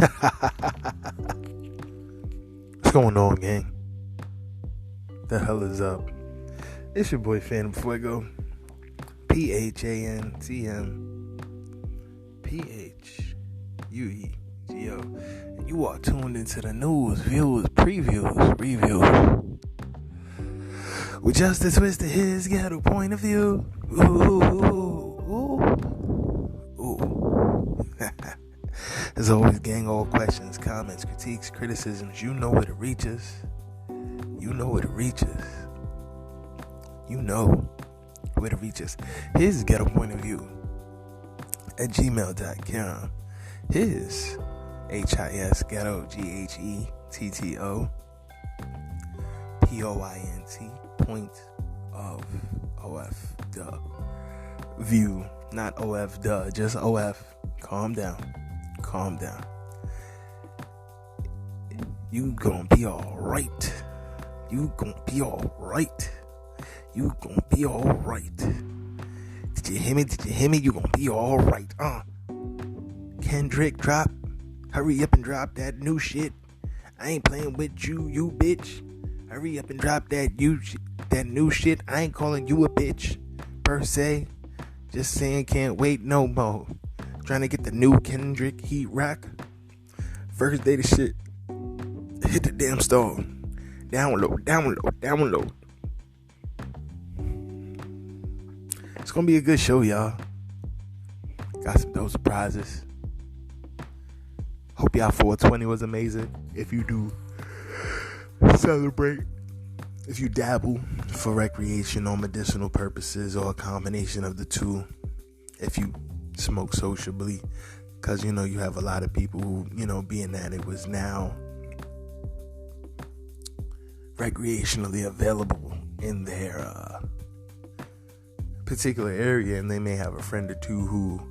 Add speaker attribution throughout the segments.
Speaker 1: What's going on, gang? The hell is up? It's your boy Phantom Fuego. PHANTM and you are tuned into the news, views, previews, reviews with just a twist of his ghetto point of view. Ooh. As always, gang, all questions, comments, critiques, criticisms, you know where to reach us. His ghetto point of view at gmail.com. His HIS ghetto GHETTO POINT point of OF duh view, not OF duh, just OF. Calm down. You gonna be alright. You gonna be alright. Did you hear me? You gonna be alright. Kendrick drop. Hurry up and drop that new shit. I ain't playing with you bitch. Hurry up and drop that new shit. I ain't calling you a bitch per se. Just saying, can't wait no more. Trying to get the new Kendrick heat rock. First day the shit. Hit the damn store. Download. It's gonna be a good show, y'all. Got some dope surprises. Hope y'all 420 was amazing. If you do celebrate, if you dabble for recreation or medicinal purposes or a combination of the two, if you smoke sociably, because you have a lot of people who, being that it was now recreationally available in their particular area, and they may have a friend or two who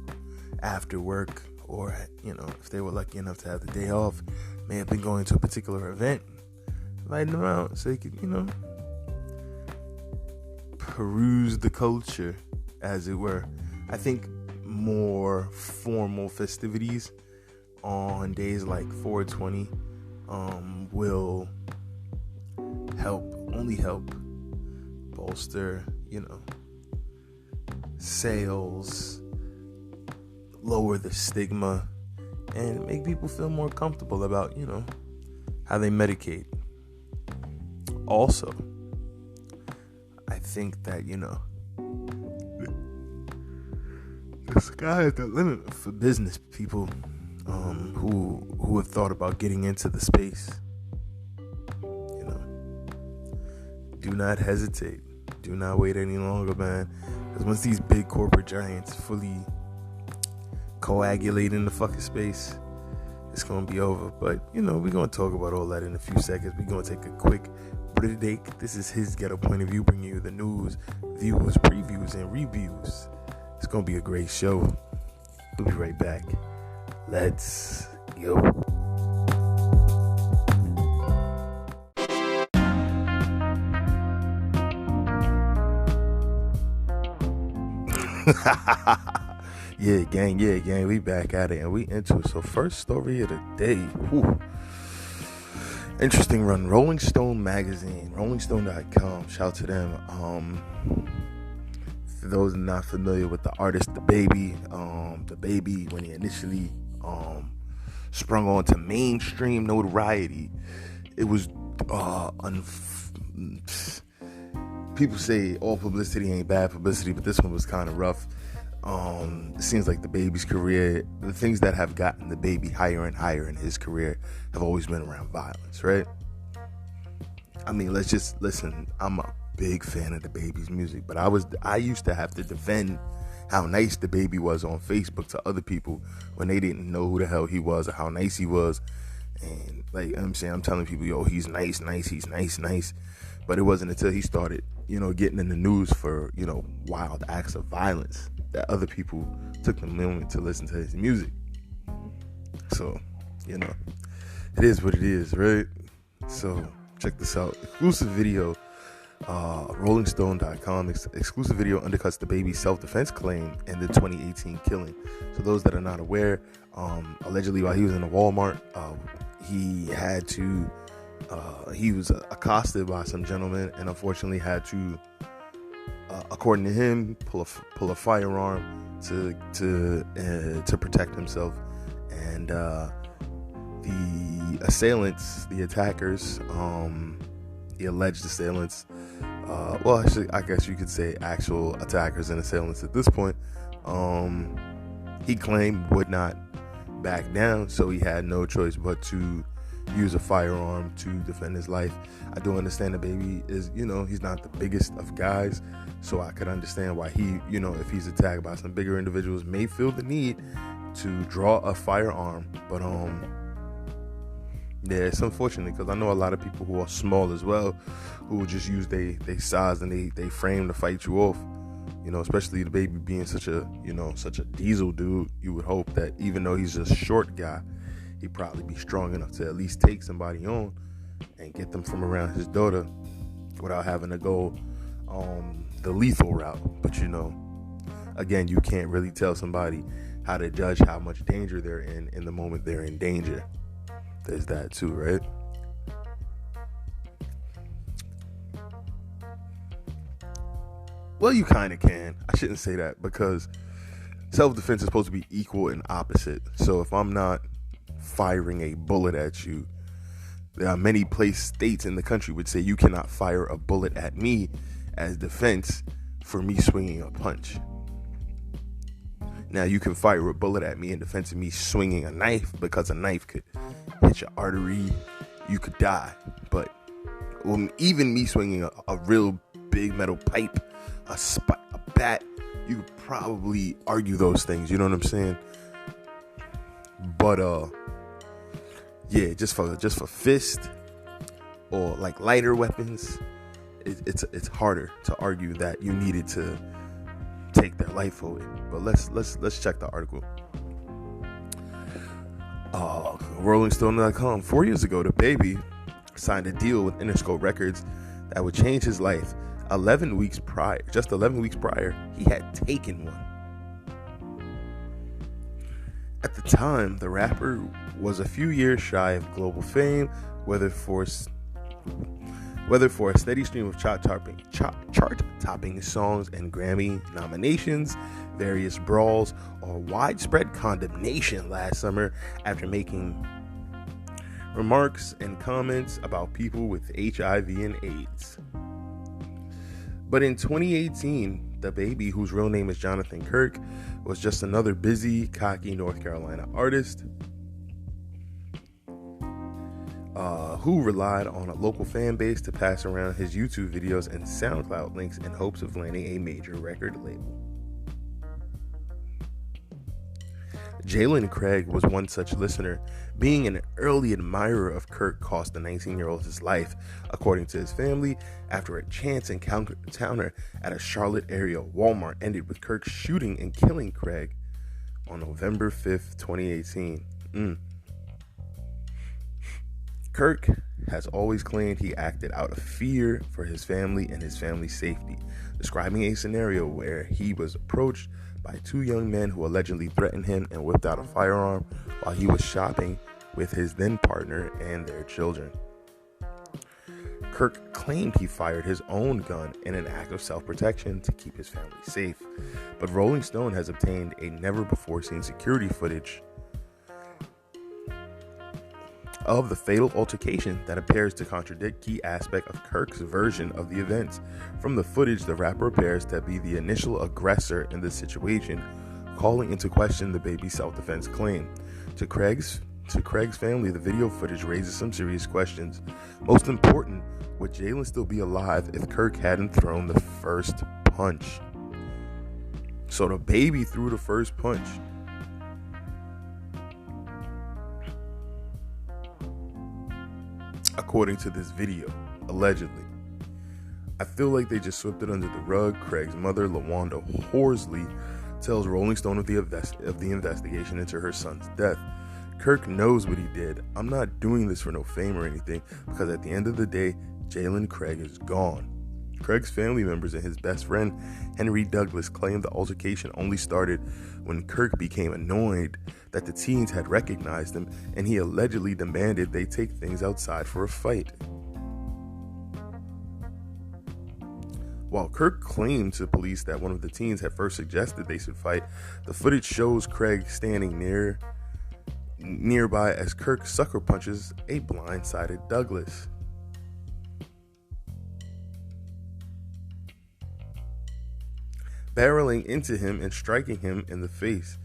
Speaker 1: after work, or if they were lucky enough to have the day off, may have been going to a particular event, inviting them out so they could peruse the culture, as it were. I think more formal festivities on days like 420 will only help bolster sales, lower the stigma, and make people feel more comfortable about how they medicate. Also, I think that the sky is the limit for business people who have thought about getting into the space. Do not hesitate. Do not wait any longer, man. Because once these big corporate giants fully coagulate in the fucking space, it's going to be over. But, we're going to talk about all that in a few seconds. We're going to take a quick break. This is his ghetto point of view, bringing you the news, views, previews, and reviews. It's going to be a great show. We'll be right back. Let's go. Yeah, gang, we back at it and we into it. So first story of the day. Whew. Interesting run. Rolling Stone magazine, rollingstone.com, shout to them. For those not familiar with the artist the baby when he initially sprung onto mainstream notoriety, it was people say all publicity ain't bad publicity, but this one was kind of rough. It seems like the baby's career, the things that have gotten the baby higher and higher in his career have always been around violence, right? I mean, let's just listen. I'm a big fan of the baby's music, but I used to have to defend how nice the baby was on Facebook to other people when they didn't know who the hell he was or how nice he was. And I'm telling people, yo, he's nice, he's nice. But it wasn't until he started, getting in the news for, wild acts of violence that other people took the moment to listen to his music. So, it is what it is, right? So, check this out. Exclusive video, rollingstone.com. Exclusive video undercuts the baby's self-defense claim and the 2018 killing. So those that are not aware, Allegedly, while he was in a Walmart, he was accosted by some gentleman, and unfortunately had to, according to him, pull a firearm to protect himself. And the assailants, the attackers, the alleged assailants, well, actually, I guess you could say actual attackers and assailants at this point, he claimed would not back down, so he had no choice but to use a firearm to defend his life. I do understand the baby is, he's not the biggest of guys, so I could understand why he, if he's attacked by some bigger individuals, may feel the need to draw a firearm. But yeah, it's unfortunate, because I know a lot of people who are small as well, who just use their size and they frame to fight you off. Especially the baby being such a diesel dude. You would hope that even though he's a short guy, he'd probably be strong enough to at least take somebody on and get them from around his daughter without having to go the lethal route. But again, you can't really tell somebody how to judge how much danger they're in the moment they're in danger. There's that too, right? Well, you kind of can. I shouldn't say that, because self-defense is supposed to be equal and opposite. So if I'm not firing a bullet at you, there are many states in the country would say you cannot fire a bullet at me as defense for me swinging a punch. Now, you can fire a bullet at me in defense of me swinging a knife, because a knife could hit your artery, you could die. But even me swinging a real big metal pipe, a bat, you could probably argue those things, you know what I'm saying? But yeah, just for fist or like lighter weapons, it's harder to argue that you needed to take their life away. But let's check the article. RollingStone.com. 4 years ago, the baby signed a deal with Interscope Records that would change his life. 11 weeks prior, he had taken one. At the time, the rapper was a few years shy of global fame, whether for a steady stream of chart-topping songs and Grammy nominations, various brawls, or widespread condemnation last summer after making remarks and comments about people with HIV and AIDS. But in 2018, the baby, whose real name is Jonathan Kirk, was just another busy, cocky North Carolina artist who relied on a local fan base to pass around his YouTube videos and SoundCloud links in hopes of landing a major record label. Jalen Craig was one such listener. Being an early admirer of Kirk cost the 19-year-old his life, according to his family, after a chance encounter at a Charlotte area Walmart ended with Kirk shooting and killing Craig on November 5th, 2018. Kirk has always claimed he acted out of fear for his family and his family's safety, describing a scenario where he was approached by two young men who allegedly threatened him and whipped out a firearm while he was shopping with his then partner and their children. Kirk claimed he fired his own gun in an act of self-protection to keep his family safe, but Rolling Stone has obtained a never-before-seen security footage of the fatal altercation that appears to contradict key aspect of Kirk's version of the events. From the footage, the rapper appears to be the initial aggressor in the situation, calling into question the baby's self-defense claim. To Craig's family, the video footage raises some serious questions. Most important, would Jalen still be alive if Kirk hadn't thrown the first punch? So the baby threw the first punch. According to this video, allegedly. I feel like they just swept it under the rug. Craig's mother, LaWanda Horsley, tells Rolling Stone of the investigation into her son's death. Kirk knows what he did. I'm not doing this for no fame or anything, because at the end of the day, Jalen Craig is gone. Craig's family members and his best friend, Henry Douglas, claimed the altercation only started when Kirk became annoyed that the teens had recognized him, and he allegedly demanded they take things outside for a fight. While Kirk claimed to police that one of the teens had first suggested they should fight, the footage shows Craig standing nearby as Kirk sucker punches a blindsided Douglas. Barreling into him and striking him in the face.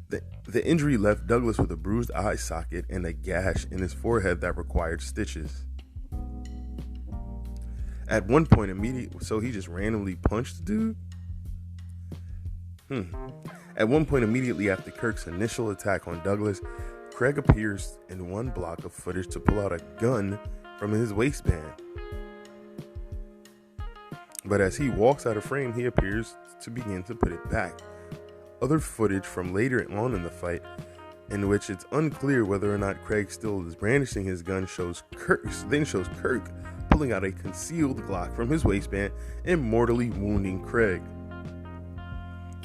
Speaker 1: The injury left Douglas with a bruised eye socket and a gash in his forehead that required stitches. At one point, so he just randomly punched the dude? At one point, immediately after Kirk's initial attack on Douglas, Craig appears in one block of footage to pull out a gun from his waistband. But as he walks out of frame, he appears to begin to put it back. Other footage from later on in the fight, in which it's unclear whether or not Craig still is brandishing his gun, shows Kirk pulling out a concealed Glock from his waistband and mortally wounding Craig.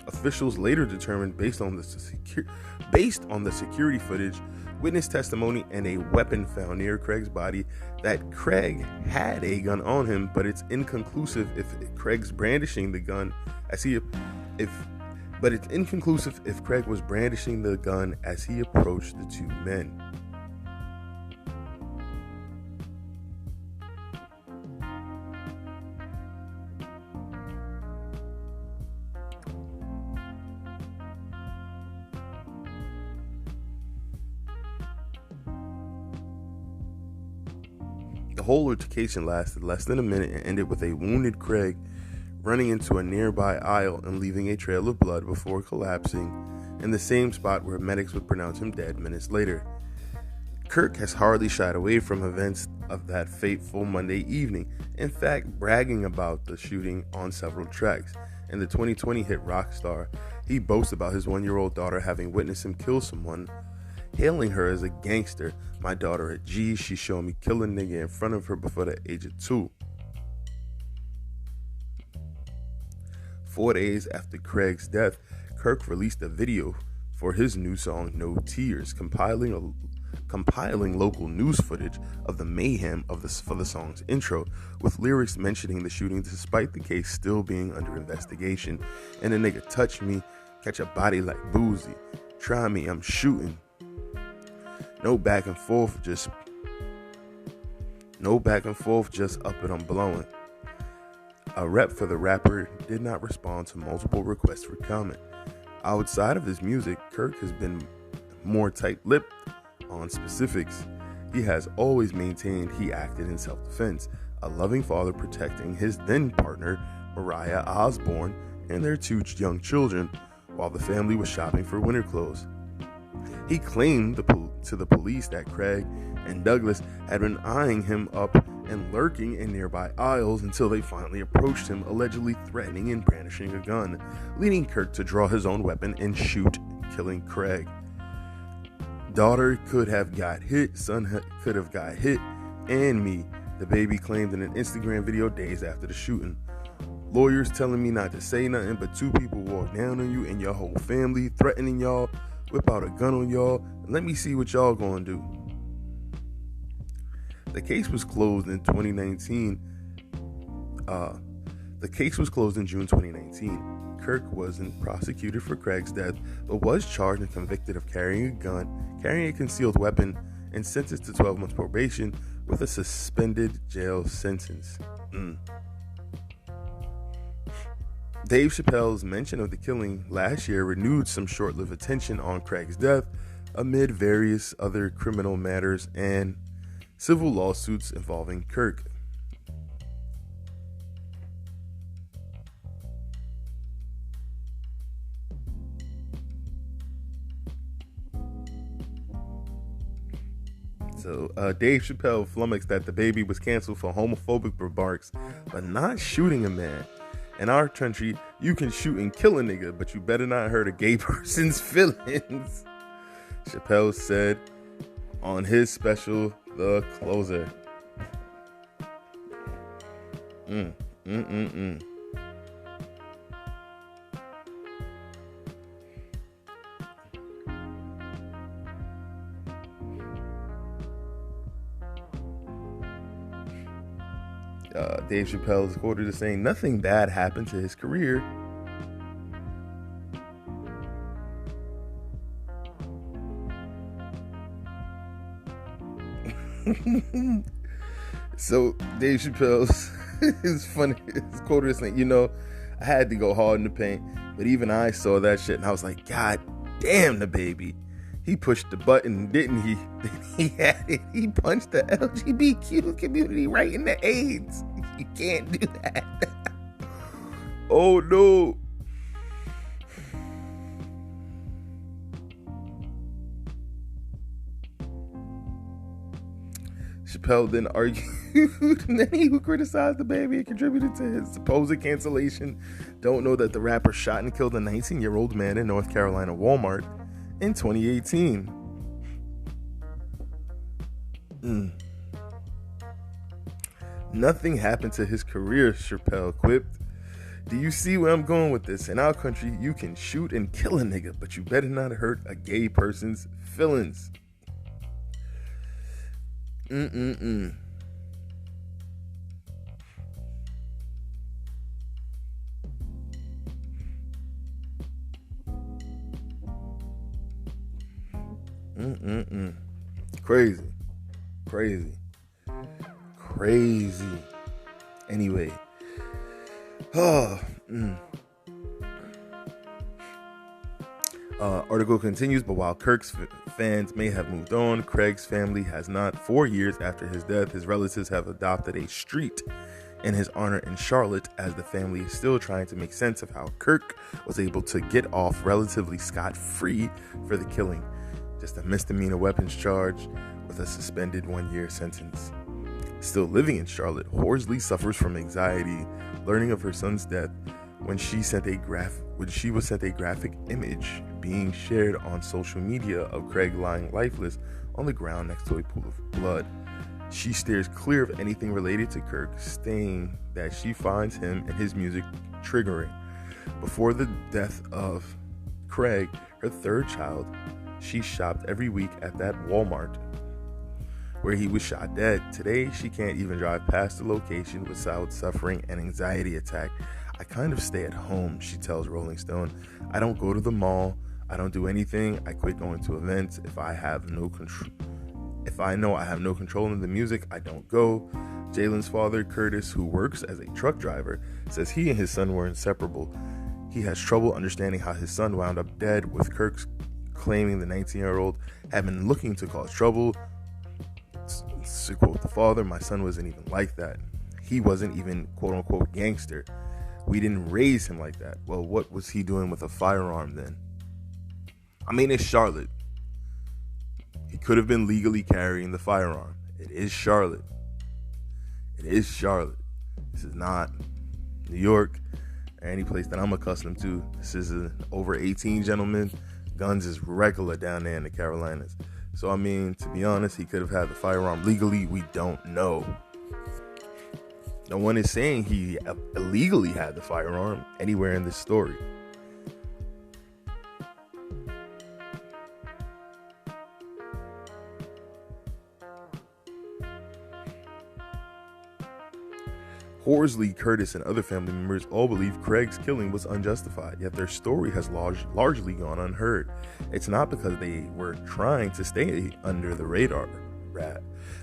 Speaker 1: Officials later determined, based on the security footage, witness testimony, and a weapon found near Craig's body, that Craig had a gun on him, but it's inconclusive if Craig's brandishing the gun it's inconclusive if Craig was brandishing the gun as he approached the two men. The whole altercation lasted less than a minute and ended with a wounded Craig running into a nearby aisle and leaving a trail of blood before collapsing in the same spot where medics would pronounce him dead minutes later. Kirk has hardly shied away from events of that fateful Monday evening, in fact bragging about the shooting on several tracks. In the 2020 hit Rockstar, he boasts about his 1-year-old daughter having witnessed him kill someone, hailing her as a gangster. "My daughter a G, she showed me kill a nigga in front of her before the age of 2. 4 days after Craig's death, Kirk released a video for his new song No Tears, compiling local news footage of the mayhem for the song's intro, with lyrics mentioning the shooting despite the case still being under investigation. "And a nigga touch me, catch a body like Boozy. Try me, I'm shooting. No back and forth, just up and I'm blowing." A rep for the rapper did not respond to multiple requests for comment. Outside of his music, Kirk has been more tight-lipped on specifics. He has always maintained he acted in self-defense, a loving father protecting his then partner, Mariah Osborne, and their 2 young children, while the family was shopping for winter clothes. He claimed to the police that Craig and Douglas had been eyeing him up and lurking in nearby aisles until they finally approached him, allegedly threatening and brandishing a gun, leading Kirk to draw his own weapon and shoot, killing Craig. "Daughter could have got hit, son could have got hit, and me," the baby claimed in an Instagram video days after the shooting. "Lawyers telling me not to say nothing, but 2 people walk down on you and your whole family, threatening y'all, whip out a gun on y'all, and let me see what y'all gonna do." The case was closed in 2019. The case was closed in June 2019. Kirk wasn't prosecuted for Craig's death, but was charged and convicted of carrying a gun, carrying a concealed weapon, and sentenced to 12 months probation with a suspended jail sentence. Dave Chappelle's mention of the killing last year renewed some short-lived attention on Craig's death amid various other criminal matters and civil lawsuits involving Kirk. So Dave Chappelle flummoxed that the baby was canceled for homophobic remarks, but not shooting a man. In our country, you can shoot and kill a nigga, but you better not hurt a gay person's feelings, Chappelle said on his special, The Closer. Mm-mm-mm. Dave Chappelle is quoted as saying, "Nothing bad happened to his career." So Dave Chappelle's is funny. His quoted as saying, I had to go hard in the paint, but even I saw that shit and I was like, God damn, the baby. He pushed the button, didn't he? He had it. He punched the LGBTQ community right in the AIDS. You can't do that. Oh no. Chappelle then argued many who criticized the baby and contributed to his supposed cancellation don't know that the rapper shot and killed a 19-year-old man in North Carolina Walmart in 2018. Nothing happened to his career, Chappelle quipped. Do you see where I'm going with this? In our country, you can shoot and kill a nigga, but you better not hurt a gay person's feelings. Mm-mm-mm. Mm-mm-mm. Crazy. Anyway. Article continues, but while Kirk's fans may have moved on, Craig's family has not. 4 years after his death, his relatives have adopted a street in his honor in Charlotte, as the family is still trying to make sense of how Kirk was able to get off relatively scot-free for the killing. Just a misdemeanor weapons charge with a suspended 1-year sentence. Still living in Charlotte, Horsley suffers from anxiety, learning of her son's death when she was sent a graphic image being shared on social media of Craig lying lifeless on the ground next to a pool of blood. She steers clear of anything related to Kirk, saying that she finds him and his music triggering. Before the death of Craig, her third child, she shopped every week at that Walmart where he was shot dead. Today, she can't even drive past the location without suffering an anxiety attack. I kind of stay at home, she tells Rolling Stone. I don't go to the mall. I don't do anything. I quit going to events. If I know I have no control in the music, I don't go. Jalen's father, Curtis, who works as a truck driver, says he and his son were inseparable. He has trouble understanding how his son wound up dead, with Kirk claiming the 19-year-old had been looking to cause trouble. To quote the father, my son wasn't even like that. He wasn't even quote-unquote gangster. We didn't raise him like that. Well, what was he doing with a firearm then? I mean, it's Charlotte. He could have been legally carrying the firearm. It is Charlotte. This is not New York or any place that I'm accustomed to. This is an over 18 gentleman. Guns is regular down there in the Carolinas. So, I mean, to be honest, he could have had the firearm legally. We don't know. No one is saying he illegally had the firearm anywhere in this story. Horsley, Curtis, and other family members all believe Craig's killing was unjustified, yet their story has largely gone unheard. It's not because they were trying to stay under the radar.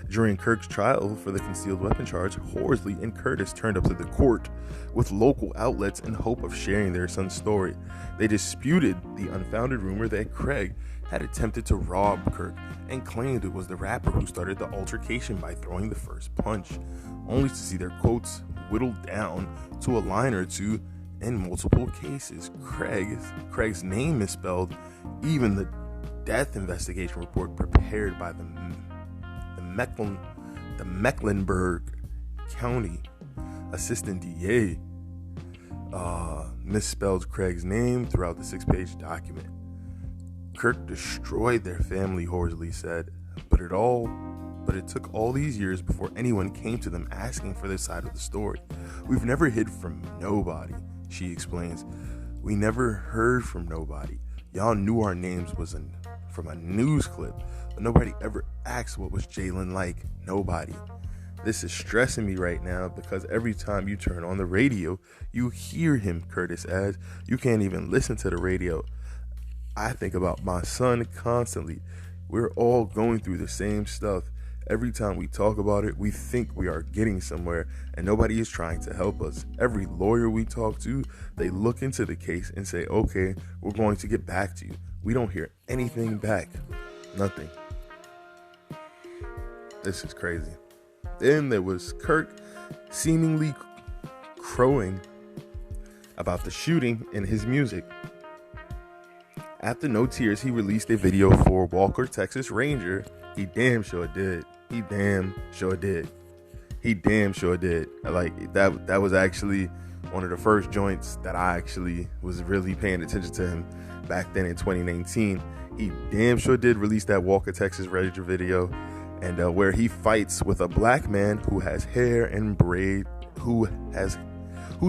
Speaker 1: During Kirk's trial for the concealed weapon charge, Horsley and Curtis turned up to the court with local outlets in hope of sharing their son's story. They disputed the unfounded rumor that Craig had attempted to rob Kirk and claimed it was the rapper who started the altercation by throwing the first punch, only to see their quotes whittled down to a line or two in multiple cases. Craig's name misspelled. Even the death investigation report prepared by the Mecklenburg County Assistant DA misspelled Craig's name throughout the 6-page document. Kirk destroyed their family, Horsley said, but it all but it took all these years before anyone came to them asking for their side of the story. We've never hid from nobody, she explains. We never heard from nobody. Y'all knew our names was from a news clip, but nobody ever asked what was Jalen like. Nobody. This is stressing me right now because every time you turn on the radio, you hear him, Curtis adds. You can't even listen to the radio. I think about my son constantly. We're all going through the same stuff. Every time we talk about it, we think we are getting somewhere, and nobody is trying to help us. Every lawyer we talk to, they look into the case and say, okay, we're going to get back to you. We don't hear anything back. Nothing. This is crazy. Then there was Kirk seemingly crowing about the shooting in his music. After No Tears, he released a video for Walker, Texas Ranger. He damn sure did. He damn sure did. Like, that was actually one of the first joints that I actually was really paying attention to him back then in 2019. He damn sure did release that Walker, Texas Ranger video, and where he fights with a black man who has hair and braid, whose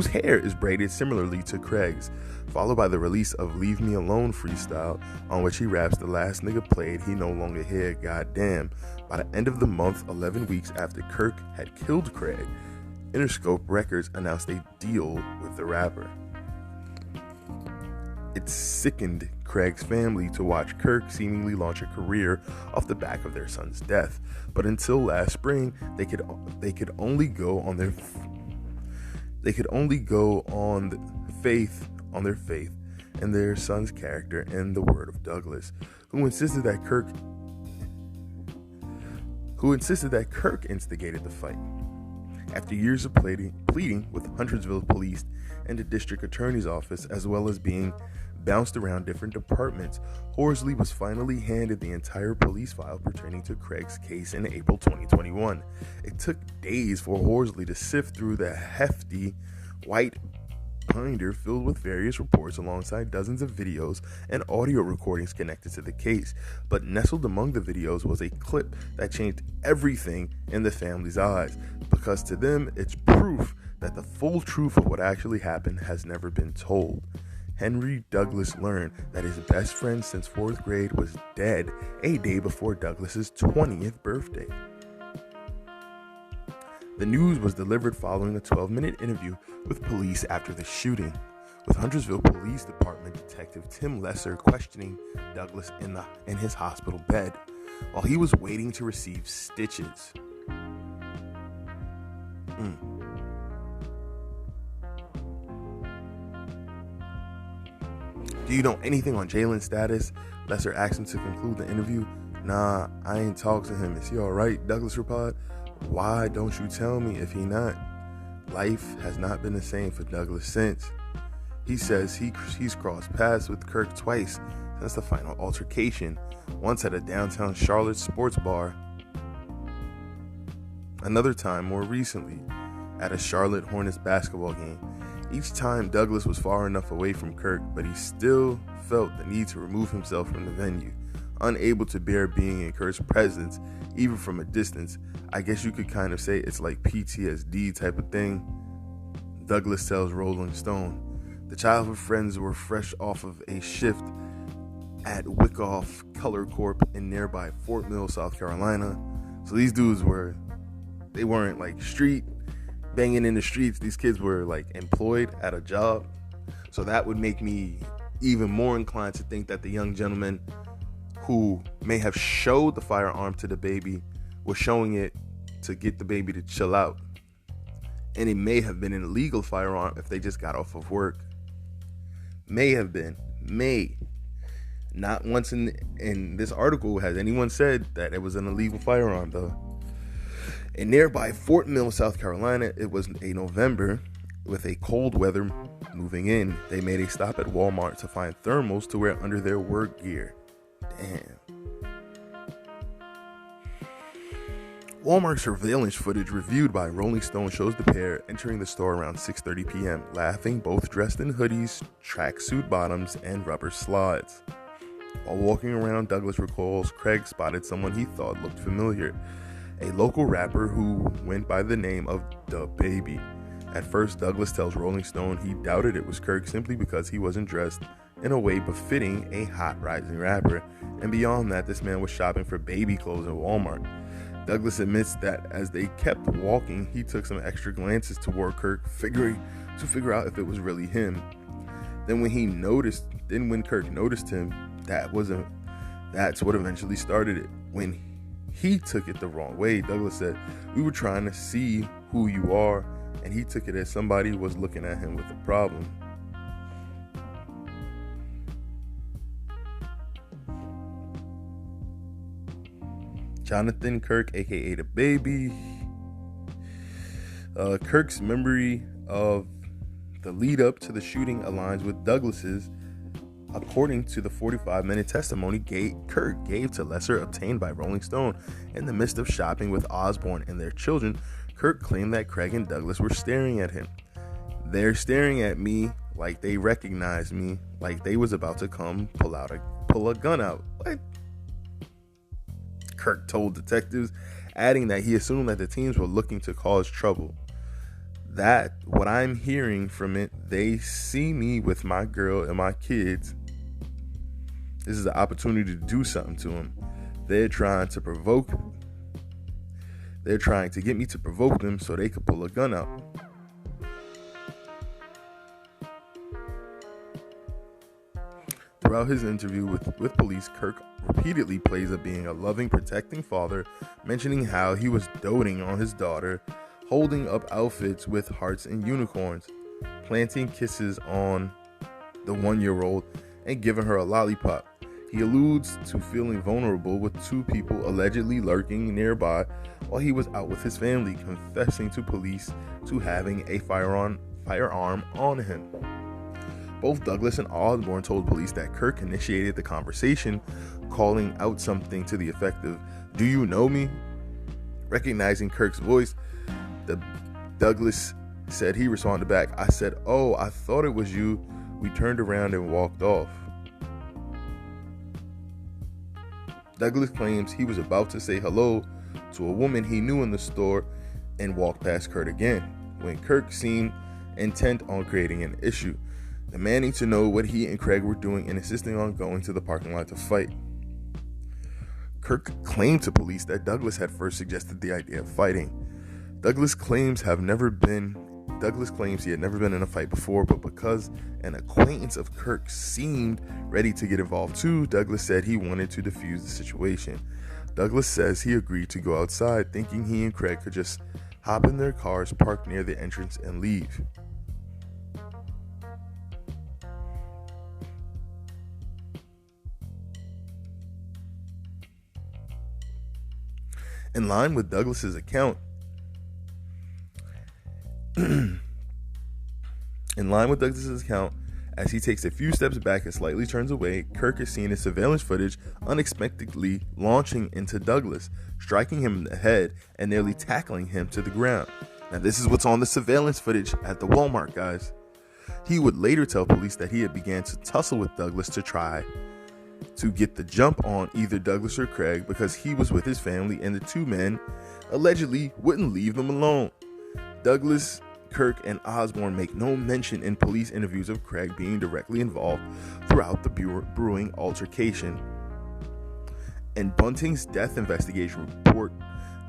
Speaker 1: hair is braided similarly to Craig's, followed by the release of Leave Me Alone freestyle, on which he raps the last nigga played, he no longer here, goddamn. By the end of the month, 11 weeks after Kirk had killed Craig, Interscope Records announced a deal with the rapper. It sickened Craig's family to watch Kirk seemingly launch a career off the back of their son's death. But until last spring, they could only go on their faith in their son's character and the word of Douglas, who insisted that Kirk instigated the fight. After years of pleading with Huntersville police and the district attorney's office, as well as being bounced around different departments, Horsley was finally handed the entire police file pertaining to Craig's case in April 2021. It took days for Horsley to sift through the hefty white binder filled with various reports alongside dozens of videos and audio recordings connected to the case. But nestled among the videos was a clip that changed everything in the family's eyes, because to them it's proof that the full truth of what actually happened has never been told. Henry Douglas learned that his best friend since 4th grade was dead a day before Douglas's 20th birthday. The news was delivered following a 12-minute interview with police after the shooting, with Huntersville Police Department Detective Tim Lesser questioning Douglas in his hospital bed while he was waiting to receive stitches. Do you know anything on Jalen's status? Lesser asked him to conclude the interview. Nah, I ain't talked to him. Is he alright? Douglas replied. Why don't you tell me if he not? Life has not been the same for Douglas since. He says he's crossed paths with Kirk twice since the final altercation, once at a downtown Charlotte sports bar, another time more recently at a Charlotte Hornets basketball game. Each time Douglas was far enough away from Kirk, but he still felt the need to remove himself from the venue, unable to bear being in Kirk's presence, even from a distance. I guess you could kind of say it's like PTSD type of thing. Douglas tells Rolling Stone. The childhood friends were fresh off of a shift at Wyckoff Color Corp in nearby Fort Mill, South Carolina. So these dudes they weren't like street banging in the streets. These kids were like employed at a job. So that would make me even more inclined to think that the young gentleman who may have showed the firearm to the baby was showing it to get the baby to chill out. And it may have been an illegal firearm if they just got off of work. May have been. May. Not once in this article has anyone said that it was an illegal firearm, though. In nearby Fort Mill, South Carolina, it was a November with a cold weather moving in. They made a stop at Walmart to find thermals to wear under their work gear. Damn. Walmart surveillance footage reviewed by Rolling Stone shows the pair entering the store around 6:30 p.m., laughing, both dressed in hoodies, tracksuit bottoms, and rubber slides. While walking around, Douglas recalls Craig spotted someone he thought looked familiar. a local rapper who went by the name of The Baby. At first, Douglas tells Rolling Stone he doubted it was Kirk simply because he wasn't dressed in a way befitting a hot rising rapper, and beyond that, this man was shopping for baby clothes at Walmart. Douglas admits that as they kept walking, he took some extra glances toward Kirk, figuring to figure out if it was really him. Then when Kirk noticed him, that's what eventually started it. When he took it the wrong way, Douglas said, "We were trying to see who you are," and he took it as somebody was looking at him with a problem. Jonathan Kirk, aka The Baby. Kirk's memory of the lead up to the shooting aligns with Douglas's, according to the 45-minute testimony Kirk gave to Lesser, obtained by Rolling Stone. In the midst of shopping with Osborne and their children, Kirk claimed that Craig and Douglas were staring at him. "They're staring at me like they recognized me, like they was about to come pull a gun out." What? Kirk told detectives, adding that he assumed that the teams were looking to cause trouble. "That, what I'm hearing from it, they see me with my girl and my kids. This is the opportunity to do something to them. They're trying to get me to provoke them so they could pull a gun out." Throughout his interview with police, Kirk repeatedly plays up being a loving, protecting father, mentioning how he was doting on his daughter, holding up outfits with hearts and unicorns, planting kisses on the 1-year-old, and giving her a lollipop. He alludes to feeling vulnerable with two people allegedly lurking nearby while he was out with his family, confessing to police to having a firearm on him. Both Douglas and Osborne told police that Kirk initiated the conversation, calling out something to the effect of, "Do you know me?" Recognizing Kirk's voice, Douglas said he responded back, "I said, 'Oh, I thought it was you.' We turned around and walked off." Douglas claims he was about to say hello to a woman he knew in the store and walked past Kirk again, when Kirk seemed intent on creating an issue, demanding to know what he and Craig were doing and insisting on going to the parking lot to fight. Kirk claimed to police that Douglas had first suggested the idea of fighting. Douglas claims he had never been in a fight before, but because an acquaintance of Kirk seemed ready to get involved too, Douglas said he wanted to defuse the situation. Douglas says he agreed to go outside, thinking he and Craig could just hop in their cars parked near the entrance and leave. In line with Douglas's account, as he takes a few steps back and slightly turns away, Kirk is seen in surveillance footage unexpectedly launching into Douglas, striking him in the head and nearly tackling him to the ground. Now, this is what's on the surveillance footage at the Walmart, guys. He would later tell police that he had began to tussle with Douglas to try to get the jump on either Douglas or Craig because he was with his family and the two men allegedly wouldn't leave them alone. Douglas, Kirk, and Osborne make no mention in police interviews of Craig being directly involved throughout the brewing altercation. And Bunting's death investigation report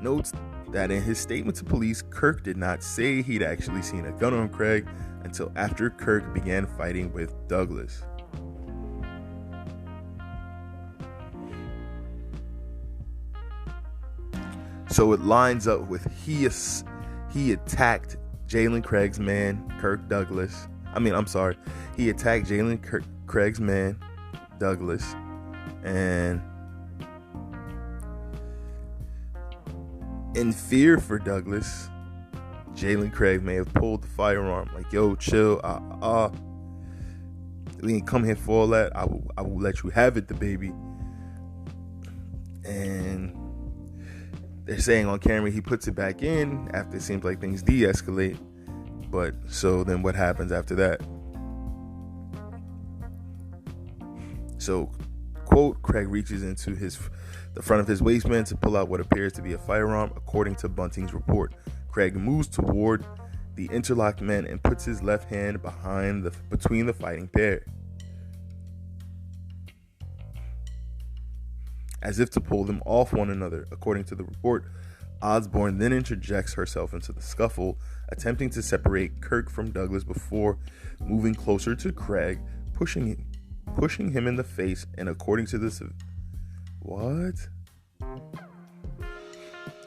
Speaker 1: notes that in his statement to police, Kirk did not say he'd actually seen a gun on Craig until after Kirk began fighting with Douglas. So it lines up with he attacked Jalen Craig's man, Kirk Douglas. He attacked Craig's man, Douglas, and in fear for Douglas, Jalen Craig may have pulled the firearm, like, "Yo, chill, we ain't come here for all that. I will let you have it, the baby." And they're saying on camera he puts it back in after it seems like things de-escalate. But so then what happens after that? So Quote, Craig reaches into the front of his waistband to pull out what appears to be a firearm, according to Bunting's report. Craig moves toward the interlocked men and puts his left hand between the fighting pair, as if to pull them off one another. According to the report, Osborne then interjects herself into the scuffle, attempting to separate Kirk from Douglas before moving closer to Craig, pushing him in the face, and according to this... What?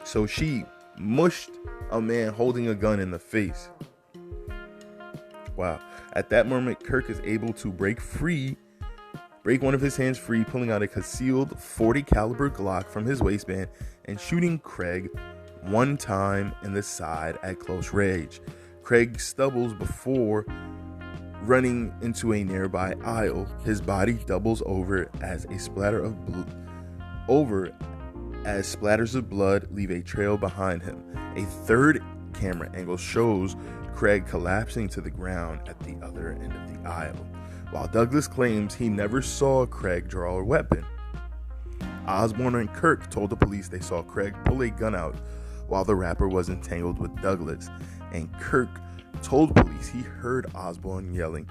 Speaker 1: So she mushed a man holding a gun in the face. Wow. At that moment, Kirk is able to break one of his hands free, pulling out a concealed .40 caliber Glock from his waistband and shooting Craig one time in the side at close range. Craig stumbles before running into a nearby aisle. His body doubles over as splatters of blood leave a trail behind him. A third camera angle shows Craig collapsing to the ground at the other end of the aisle, while Douglas claims he never saw Craig draw a weapon. Osborne and Kirk told the police they saw Craig pull a gun out while the rapper was entangled with Douglas, and Kirk told police he heard Osborne yelling,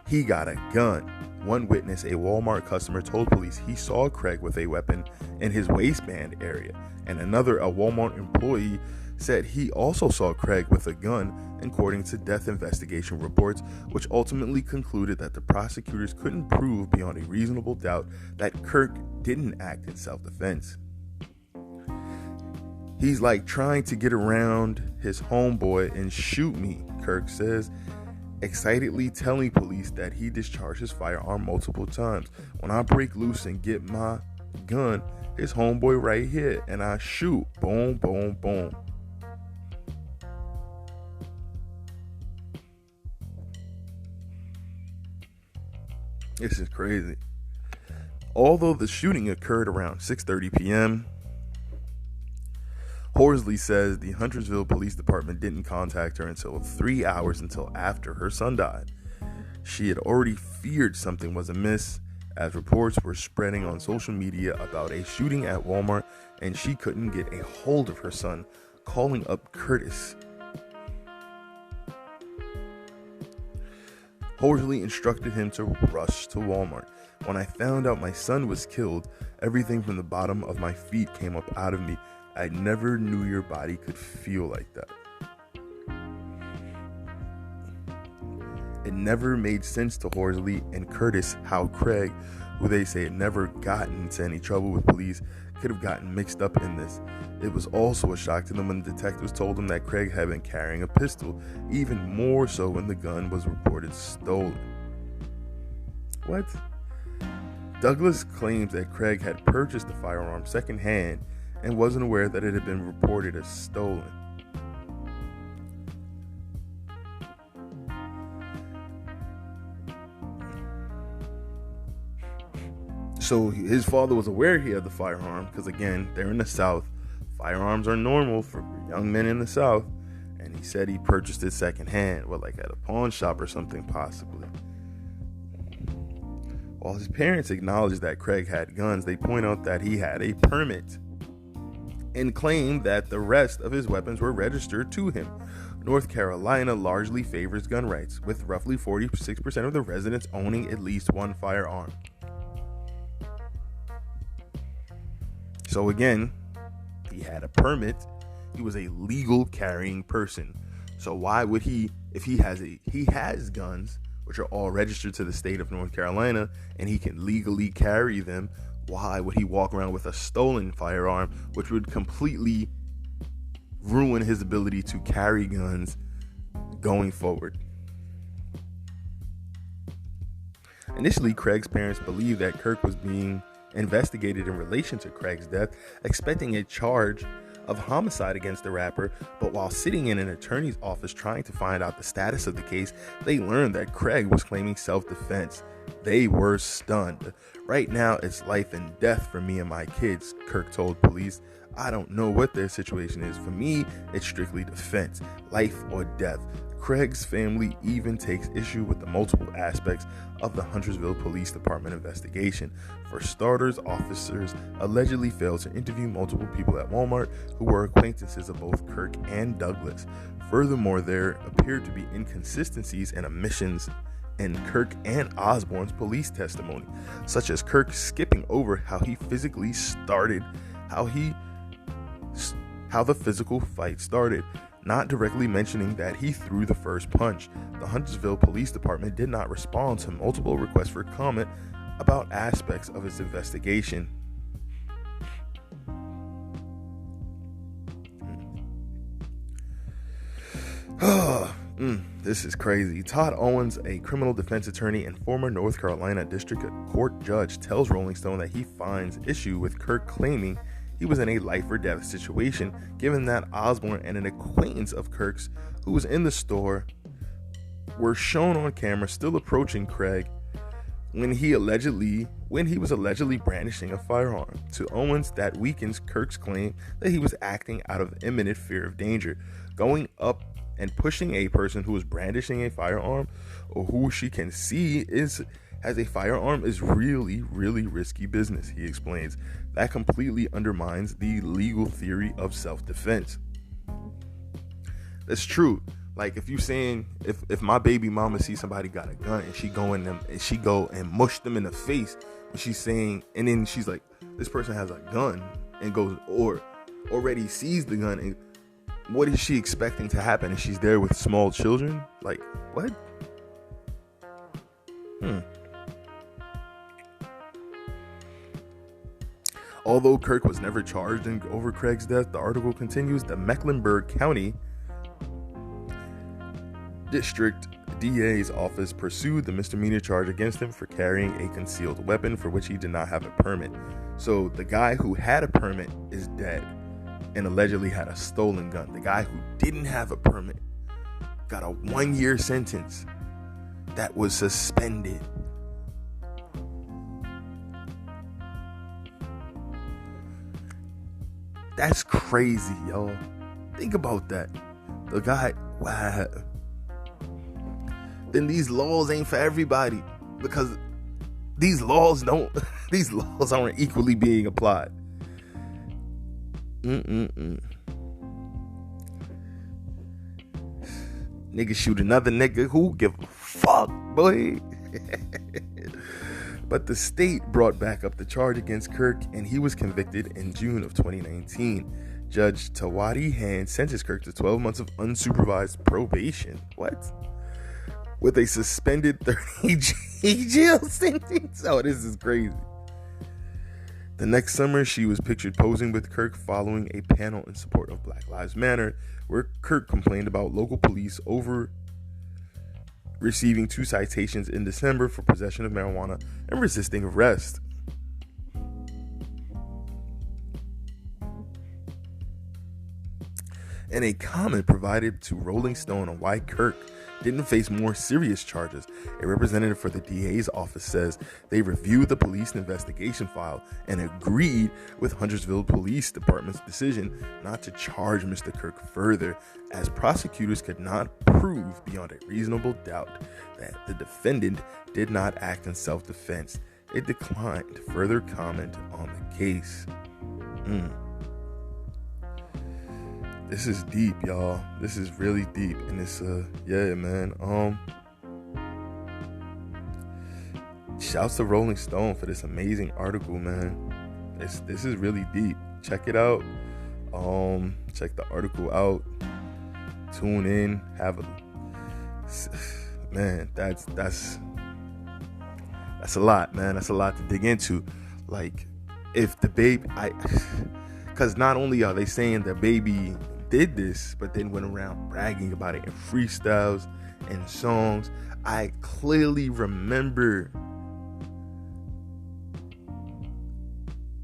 Speaker 1: "He got a gun." One witness, a Walmart customer, told police he saw Craig with a weapon in his waistband area, and another, a Walmart employee, said he also saw Craig with a gun, according to death investigation reports, which ultimately concluded that the prosecutors couldn't prove beyond a reasonable doubt that Kirk didn't act in self-defense. "He's like trying to get around his homeboy and shoot me," Kirk says, excitedly telling police that he discharged his firearm multiple times. "When I break loose and get my gun, his homeboy right here, and I shoot. Boom, boom, boom." This is crazy. Although the shooting occurred around 6:30 p.m., Horsley says the Huntersville Police Department didn't contact her until 3 hours after her son died. She had already feared something was amiss, as reports were spreading on social media about a shooting at Walmart, and she couldn't get a hold of her son, calling up Curtis. Horsley instructed him to rush to Walmart. "When I found out my son was killed, everything from the bottom of my feet came up out of me. I never knew your body could feel like that." It never made sense to Horsley and Curtis how Craig, who they say had never gotten into any trouble with police, could have gotten mixed up in this. It was also a shock to them when the detectives told them that Craig had been carrying a pistol, even more so when the gun was reported stolen. What? Douglas claims that Craig had purchased the firearm secondhand and wasn't aware that it had been reported as stolen. So his father was aware he had the firearm, because again, they're in the South. Firearms are normal for young men in the South. And he said he purchased it secondhand, like at a pawn shop or something, possibly. While his parents acknowledge that Craig had guns, they point out that he had a permit and claim that the rest of his weapons were registered to him. North Carolina largely favors gun rights, with roughly 46% of the residents owning at least one firearm. So again, he had a permit. He was a legal carrying person. So why would he, if he has guns, which are all registered to the state of North Carolina, and he can legally carry them, why would he walk around with a stolen firearm, which would completely ruin his ability to carry guns going forward? Initially, Craig's parents believed that Kirk was being investigated in relation to Craig's death, expecting a charge of homicide against the rapper, but while sitting in an attorney's office trying to find out the status of the case, they learned that Craig was claiming self-defense. They were stunned. "Right now, it's life and death for me and my kids," Kirk told police. I don't know what their situation is. For me, it's strictly defense, life or death. Craig's family even takes issue with the multiple aspects of the Huntersville Police Department investigation. For starters, officers allegedly failed to interview multiple people at Walmart who were acquaintances of both Kirk and Douglas. Furthermore, there appeared to be inconsistencies and omissions in Kirk and Osborne's police testimony, such as Kirk skipping over how he physically started, how the physical fight started, not directly mentioning that he threw the first punch. The Huntersville Police Department did not respond to multiple requests for comment about aspects of its investigation. This is crazy. Todd Owens, a criminal defense attorney and former North Carolina District Court judge, tells Rolling Stone that he finds issue with Kirk claiming he was in a life or death situation, given that Osborne and an acquaintance of Kirk's who was in the store were shown on camera still approaching Craig when he was allegedly brandishing a firearm. To Owens, that weakens Kirk's claim that he was acting out of imminent fear of danger. Going up and pushing a person who is brandishing a firearm or who she can see has a firearm is really, really risky business, he explains. That completely undermines the legal theory of self-defense. That's true. Like if you saying if my baby mama sees somebody got a gun and she go and mush them in the face, and she's saying, and then she's like, this person has a gun, and goes or already sees the gun, and what is she expecting to happen? And she's there with small children? Like what? Although Kirk was never charged over Craig's death, the article continues, the Mecklenburg County District DA's office pursued the misdemeanor charge against him for carrying a concealed weapon for which he did not have a permit. So the guy who had a permit is dead and allegedly had a stolen gun. The guy who didn't have a permit got a 1-year sentence that was suspended. That's crazy, yo. Think about that. The guy, wow. Then these laws ain't for everybody, because these laws aren't equally being applied. Nigga shoot another nigga, who give a fuck, boy? But the state brought back up the charge against Kirk, and he was convicted in June of 2019. Judge Tawadi Hand sentenced Kirk to 12 months of unsupervised probation. What? With a suspended 30 jail sentence. Oh, this is crazy. The next summer, she was pictured posing with Kirk following a panel in support of Black Lives Matter, where Kirk complained about local police over receiving 2 citations in December for possession of marijuana and resisting arrest. In a comment provided to Rolling Stone on why Kirk didn't face more serious charges, a representative for the DA's office says they reviewed the police investigation file and agreed with Huntersville Police Department's decision not to charge Mr. Kirk further, as prosecutors could not prove beyond a reasonable doubt that the defendant did not act in self-defense. It declined to further comment on the case. This is deep, y'all. This is really deep. And it's yeah, man. Shouts to Rolling Stone for this amazing article, man. This is really deep. Check it out. Check the article out. Tune in. Man, that's a lot, man. That's a lot to dig into. Like, if the baby, because not only are they saying the baby did this, but then went around bragging about it in freestyles and songs. I clearly remember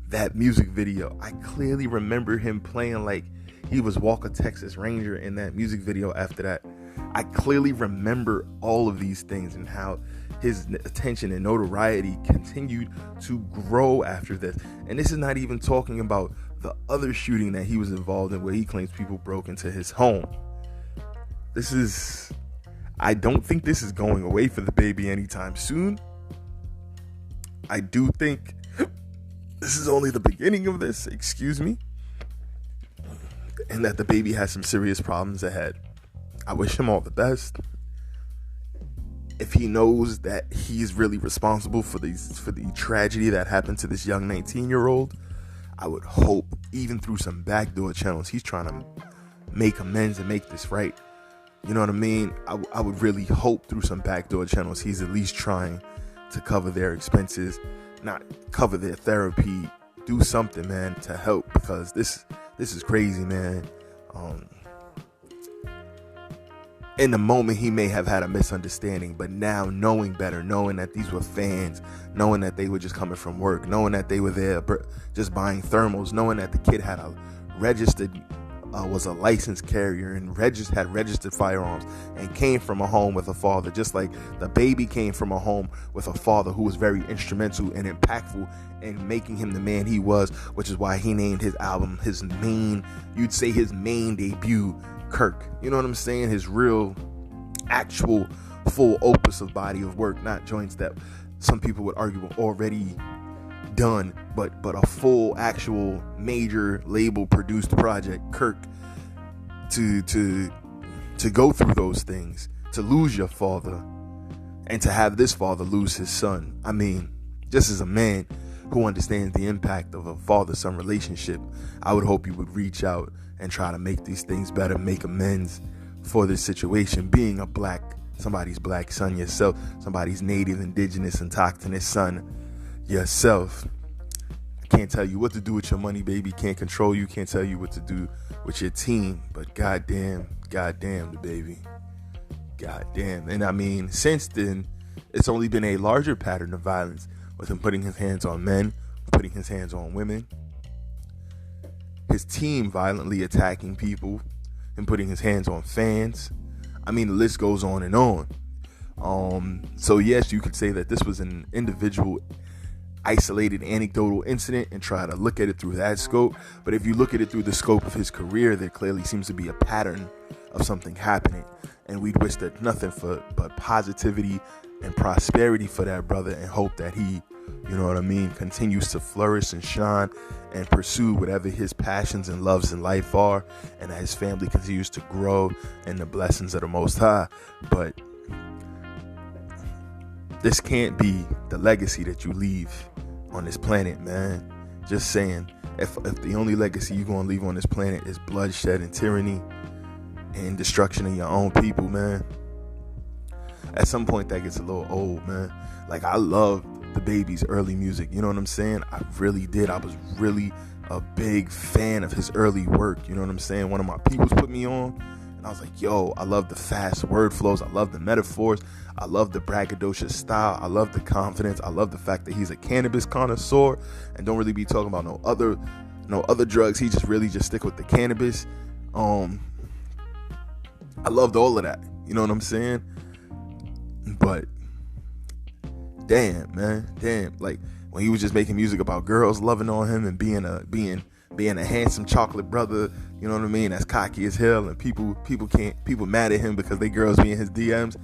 Speaker 1: that music video. I clearly remember him playing like he was Walker Texas Ranger in that music video after that. I clearly remember all of these things and how his attention and notoriety continued to grow after this. And this is not even talking about the other shooting that he was involved in, where he claims people broke into his home. I don't think this is going away for the baby anytime soon. I do think this is only the beginning of this, excuse me, and that the baby has some serious problems ahead. I wish him all the best. If he knows that he's really responsible for the tragedy that happened to this young 19-year-old, I would hope, even through some backdoor channels, he's trying to make amends and make this right. You know what I mean? I would really hope through some backdoor channels he's at least trying to cover their expenses, not cover their therapy, do something, man, to help, because this is crazy, man. In the moment, he may have had a misunderstanding, but now knowing better, knowing that these were fans, knowing that they were just coming from work, knowing that they were there just buying thermals, knowing that the kid had a was a licensed carrier and had registered firearms and came from a home with a father, just like the baby came from a home with a father who was very instrumental and impactful in making him the man he was, which is why he named his album his main debut, Kirk. You know what I'm saying? His real, actual, full opus of body of work, not joints that some people would argue were already done, but a full, actual, major label produced project, Kirk. To go through those things, to lose your father, and to have this father lose his son. I mean, just as a man who understands the impact of a father-son relationship, I would hope you would reach out and try to make these things better, make amends for this situation. Being somebody's black son yourself, somebody's native, indigenous, autochthonous son yourself. I can't tell you what to do with your money, baby. Can't control you. Can't tell you what to do with your team. But goddamn the baby. Goddamn. And I mean, since then, it's only been a larger pattern of violence, with him putting his hands on men, putting his hands on women, his team violently attacking people, and putting his hands on fans. I mean, the list goes on and on. So yes, you could say that this was an individual, isolated, anecdotal incident and try to look at it through that scope. But if you look at it through the scope of his career, there clearly seems to be a pattern of something happening. And we'd wish that nothing but positivity and prosperity for that brother, and hope that he, you know what I mean, continues to flourish and shine and pursue whatever his passions and loves in life are, and that his family continues to grow in the blessings of the Most High. But this can't be the legacy that you leave on this planet, man. Just saying, if the only legacy you're going to leave on this planet is bloodshed and tyranny and destruction of your own people, man, at some point that gets a little old, man. Like, I loved the baby's early music, you know what I'm saying? I really did. I was really a big fan of his early work, you know what I'm saying? One of my peoples put me on, and I was like, yo, I love the fast word flows, I love the metaphors, I love the braggadocious style, I love the confidence, I love the fact that he's a cannabis connoisseur and don't really be talking about no other drugs. He just stick with the cannabis. I loved all of that, you know what I'm saying? But damn, like when he was just making music about girls loving on him and being a handsome chocolate brother, you know what I mean, that's cocky as hell, and people mad at him because they girls be in his DMs.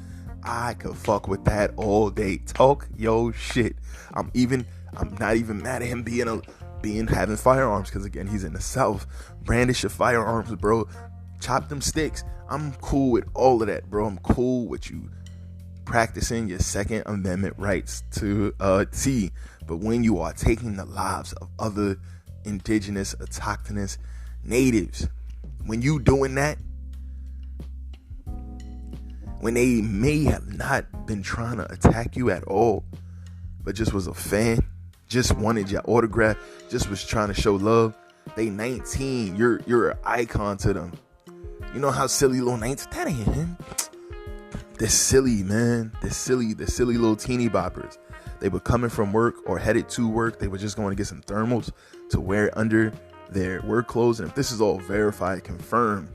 Speaker 1: I could fuck with that all day. Talk yo shit. I'm not even mad at him having firearms, because again, he's in the South. Brandish your firearms, bro. Chop them sticks. I'm cool with all of that, bro. I'm cool with you practicing your Second Amendment rights to a T. But when you are taking the lives of other indigenous, autochthonous natives, when you doing that, when they may have not been trying to attack you at all, but just was a fan, just wanted your autograph, just was trying to show love. They 19, you're an icon to them. You know how silly little 19, that ain't him. They're silly, man. They're silly little teeny boppers. They were coming from work or headed to work. They were just going to get some thermals to wear under their work clothes. And if this is all verified, confirmed,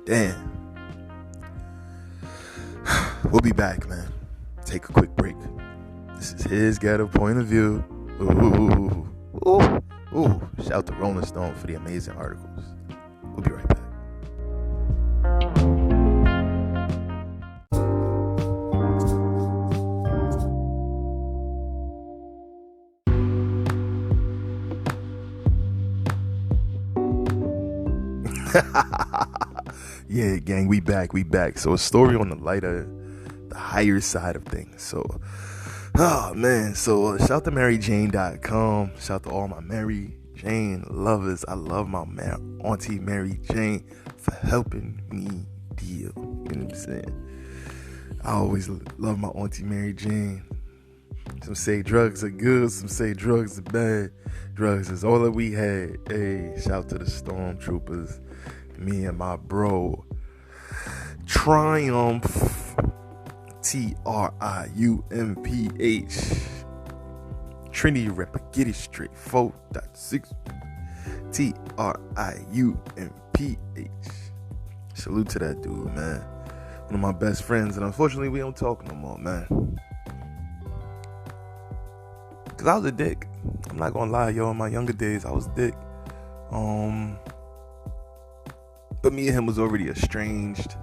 Speaker 1: damn. We'll be back, man. Take a quick break. This is his ghetto point of view. Ooh. Ooh, shout out to Rolling Stone for the amazing articles. We'll be right back. Yeah, gang, we back. So a story on the higher side of things. So, oh man, so shout out to MaryJane.com. Shout out to all my Mary Jane lovers. I love my Auntie Mary Jane for helping me deal. You know what I'm saying? I always love my Auntie Mary Jane. Some say drugs are good, some say drugs are bad. Drugs is all that we had. Hey, shout to the Stormtroopers. Me and my bro Triumph, TRIUMPH, Trinity Rep, get it straight, 4.6 TRIUMPH. Salute to that dude, man. One of my best friends, and unfortunately we don't talk no more, man. Cause I was a dick. I'm not gonna lie, yo. In my younger days, I was a dick. But me and him was already estranged.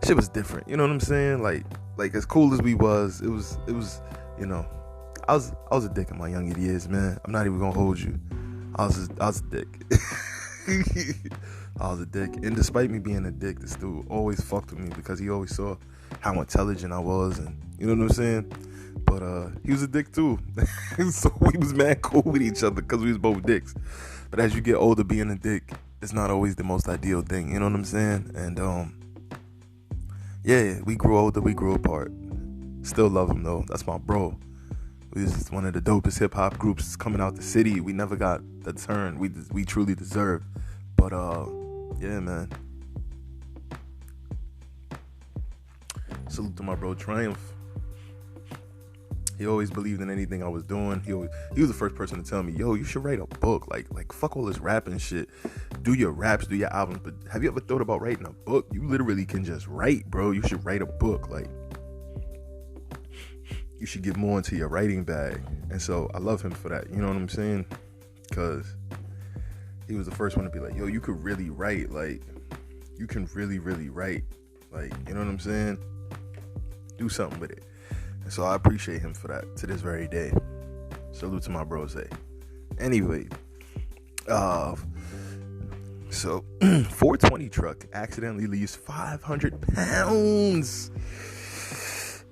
Speaker 1: Shit was different. You know what I'm saying? Like as cool as we was, it was, you know, I was a dick in my younger years, man. I'm not even gonna hold you. I was a dick. I was a dick. And despite me being a dick, this dude always fucked with me because he always saw how intelligent I was, and you know what I'm saying? But he was a dick too. So we was mad cool with each other because we was both dicks. But as you get older, being a dick, it's not always the most ideal thing. You know what I'm saying? And yeah, we grew older, we grew apart. Still love him though. That's my bro. We was one of the dopest hip hop groups coming out the city. We never got the turn we truly deserved. But yeah, man. Salute to my bro Triumph. He always believed in anything I was doing. He was the first person to tell me, yo, you should write a book. Like fuck all this rapping shit. Do your raps, do your albums. But have you ever thought about writing a book? You literally can just write, bro. You should write a book. Like, you should get more into your writing bag. And so I love him for that. You know what I'm saying? Because he was the first one to be like, yo, you could really write. Like, you can really, really write. Like, you know what I'm saying? Do something with it. And so I appreciate him for that to this very day. Salute to my bros. Anyway, so 420 truck accidentally leaves 500 pounds.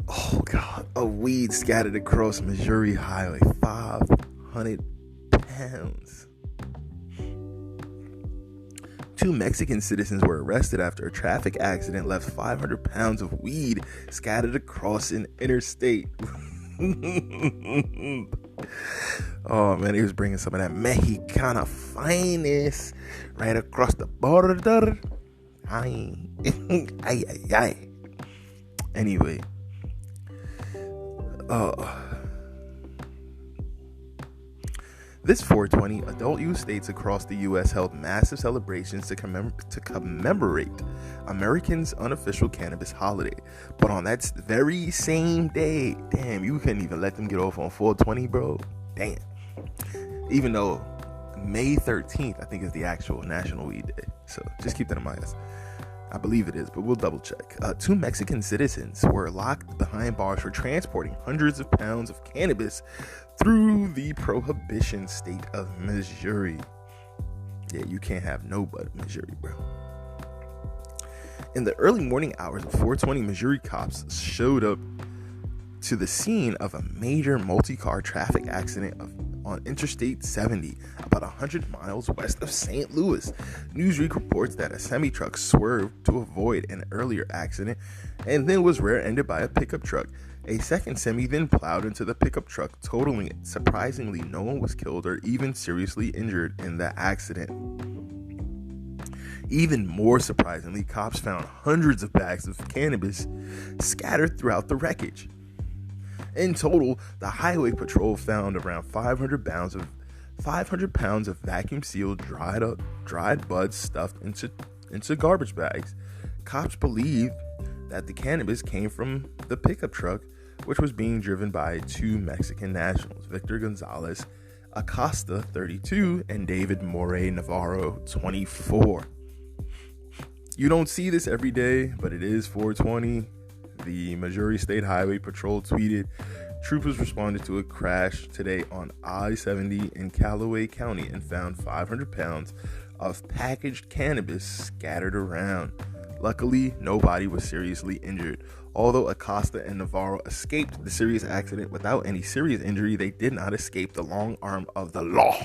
Speaker 1: Oh God, of weed scattered across Missouri Highway. 500 pounds. 2 Mexican citizens were arrested after a traffic accident left 500 pounds of weed scattered across an interstate. Oh man, he was bringing some of that Mexicana finest right across the border. Ay. Anyway, this 420, adult use states across the U.S. held massive celebrations to commemorate Americans' unofficial cannabis holiday. But on that very same day, damn, you couldn't even let them get off on 420, bro. Damn. Even though May 13th, I think, is the actual National Weed Day. So just keep that in mind. I believe it is, but we'll double check. 2 Mexican citizens were locked behind bars for transporting hundreds of pounds of cannabis through the prohibition state of Missouri. Yeah, you can't have no but Missouri, bro. In the early morning hours of 420, Missouri cops showed up to the scene of a major multi-car traffic accident on Interstate 70, about 100 miles west of St. Louis. Newsweek reports that a semi-truck swerved to avoid an earlier accident and then was rear-ended by a pickup truck. A second semi then plowed into the pickup truck, totaling it. Surprisingly, no one was killed or even seriously injured in the accident. Even more surprisingly, cops found hundreds of bags of cannabis scattered throughout the wreckage. In total, the highway patrol found around 500 pounds of vacuum-sealed dried buds stuffed into garbage bags. Cops believe that the cannabis came from the pickup truck, which was being driven by 2 Mexican nationals, Victor Gonzalez, Acosta, 32, and David Morey Navarro, 24. You don't see this every day, but it is 420. The Missouri State Highway Patrol tweeted, troopers responded to a crash today on I-70 in Callaway County and found 500 pounds of packaged cannabis scattered around. Luckily, nobody was seriously injured. Although Acosta and Navarro escaped the serious accident without any serious injury, they did not escape the long arm of the law.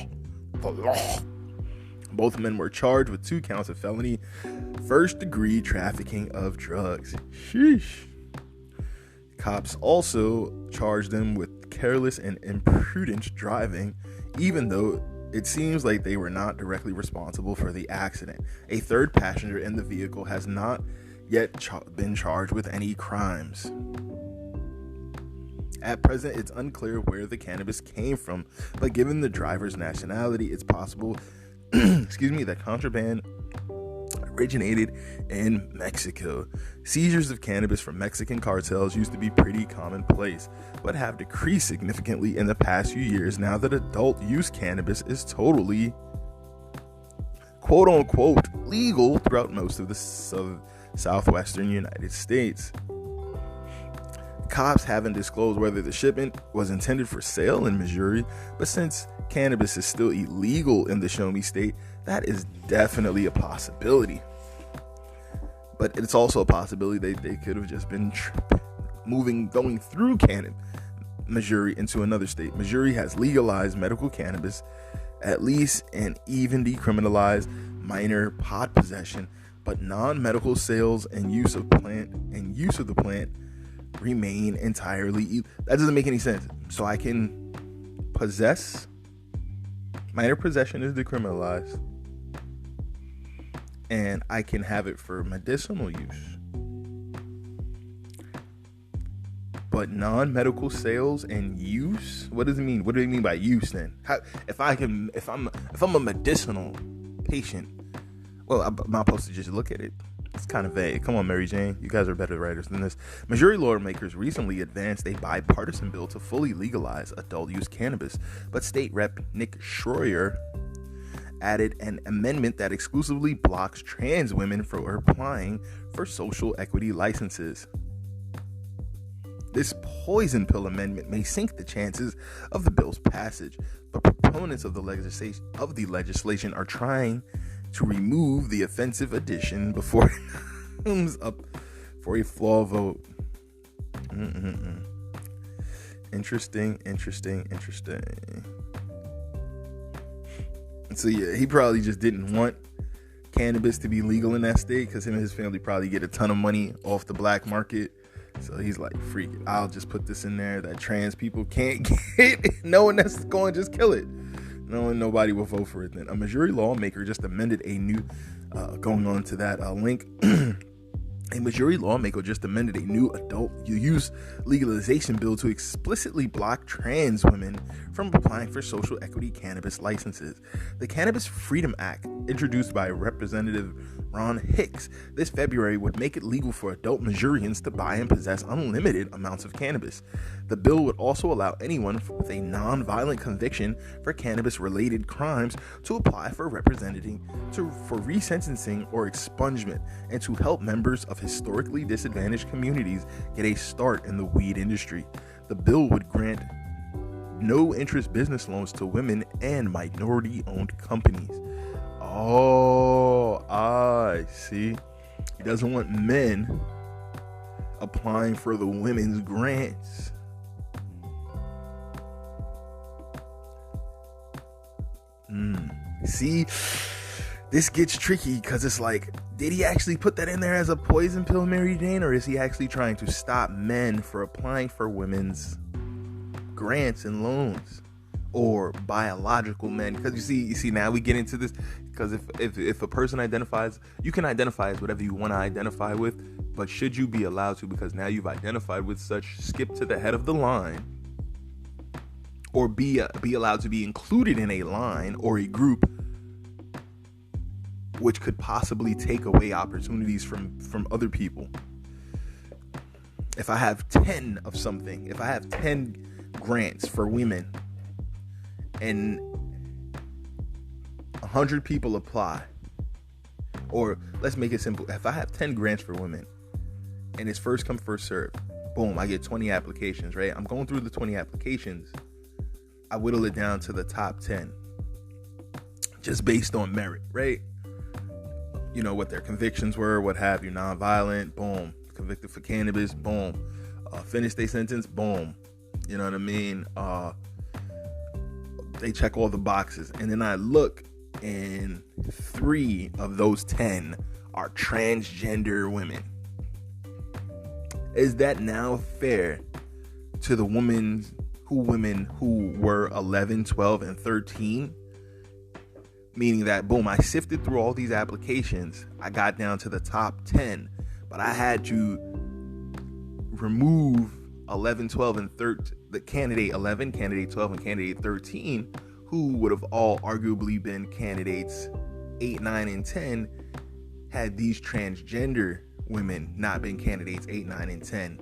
Speaker 1: The law. Both men were charged with 2 counts of felony first-degree trafficking of drugs. Sheesh. Cops also charged them with careless and imprudent driving, even though it seems like they were not directly responsible for the accident. A third passenger in the vehicle has not yet been charged with any crimes. At present, it's unclear where the cannabis came from, but given the driver's nationality, it's possible that contraband originated in Mexico. Seizures of cannabis from Mexican cartels used to be pretty commonplace, but have decreased significantly in the past few years now that adult use cannabis is totally, quote unquote, legal throughout most of the southwestern United States. Cops haven't disclosed whether the shipment was intended for sale in Missouri, but since cannabis is still illegal in the Show Me State, that is definitely a possibility. But it's also a possibility they could have just been going through Missouri into another state. Missouri has legalized medical cannabis, at least, and even decriminalized minor pot possession, but non-medical sales and use of the plant remain entirely. That doesn't make any sense. So I can possess. Minor possession is decriminalized, and I can have it for medicinal use. But non-medical sales and use? What does it mean? What do they mean by use then? If I'm a medicinal patient, well, I'm not supposed to just look at it. It's kind of vague. Come on, Mary Jane. You guys are better writers than this. Missouri lawmakers recently advanced a bipartisan bill to fully legalize adult use cannabis, but State Rep Nick Schroyer added an amendment that exclusively blocks trans women from applying for social equity licenses. This poison pill amendment may sink the chances of the bill's passage, but proponents of the legislation are trying to remove the offensive addition before it comes up for a floor vote. Interesting. So yeah, he probably just didn't want cannabis to be legal in that state because him and his family probably get a ton of money off the black market. So he's like, freak it, I'll just put this in there that trans people can't get, knowing that's going to just kill it. Nobody will vote for it then. A Missouri lawmaker just amended a new, going on to that link, a Missouri lawmaker just amended a new adult use legalization bill to explicitly block trans women from applying for social equity cannabis licenses. The Cannabis Freedom Act, introduced by Representative Ron Hicks this February, would make it legal for adult Missourians to buy and possess unlimited amounts of cannabis. The bill would also allow anyone with a non-violent conviction for cannabis-related crimes to apply for resentencing or expungement, and to help members of historically disadvantaged communities get a start in the weed industry. The bill would grant no-interest business loans to women and minority-owned companies. Oh, I see. He doesn't want men applying for the women's grants. See, this gets tricky because it's like, did he actually put that in there as a poison pill, Mary Jane, or is he actually trying to stop men from applying for women's grants and loans, or biological men? Because you see, now we get into this. Because if a person identifies, you can identify as whatever you want to identify with, but should you be allowed to? Because now you've identified with such, skip to the head of the line, or be allowed to be included in a line or a group which could possibly take away opportunities from other people. If I have 10 of something, if I have 10 grants for women, and 100 people apply, or let's make it simple, if I have 10 grants for women and it's first come first serve, boom, I get 20 applications, right? I'm going through the 20 applications, I whittle it down to the top 10 just based on merit, right? You know, what their convictions were, what have you, nonviolent, boom, convicted for cannabis, boom, finished their sentence, boom, you know what I mean? They check all the boxes, and then I look, and 3 of those 10 are transgender women. Is that now fair to the women who were 11, 12, and 13? Meaning that, boom, I sifted through all these applications, I got down to the top 10, but I had to remove 11, 12, and 13, the candidate 11, candidate 12, and candidate 13, who would have all arguably been candidates 8, 9, and 10 had these transgender women not been candidates 8, 9, and 10.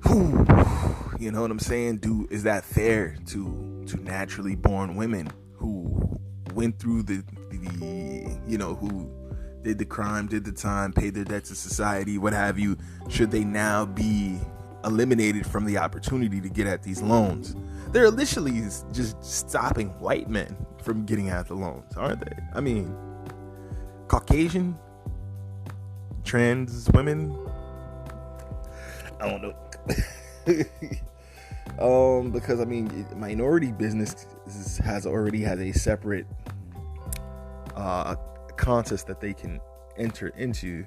Speaker 1: Whew. You know what I'm saying? Is that fair to naturally born women who went through the who did the crime, did the time, paid their debts to society, what have you? Should they now be eliminated from the opportunity to get at these loans? They're initially just stopping white men from getting at the loans, aren't they? I mean, Caucasian, trans women, I don't know. Because I mean, minority business already has a separate contest that they can enter into.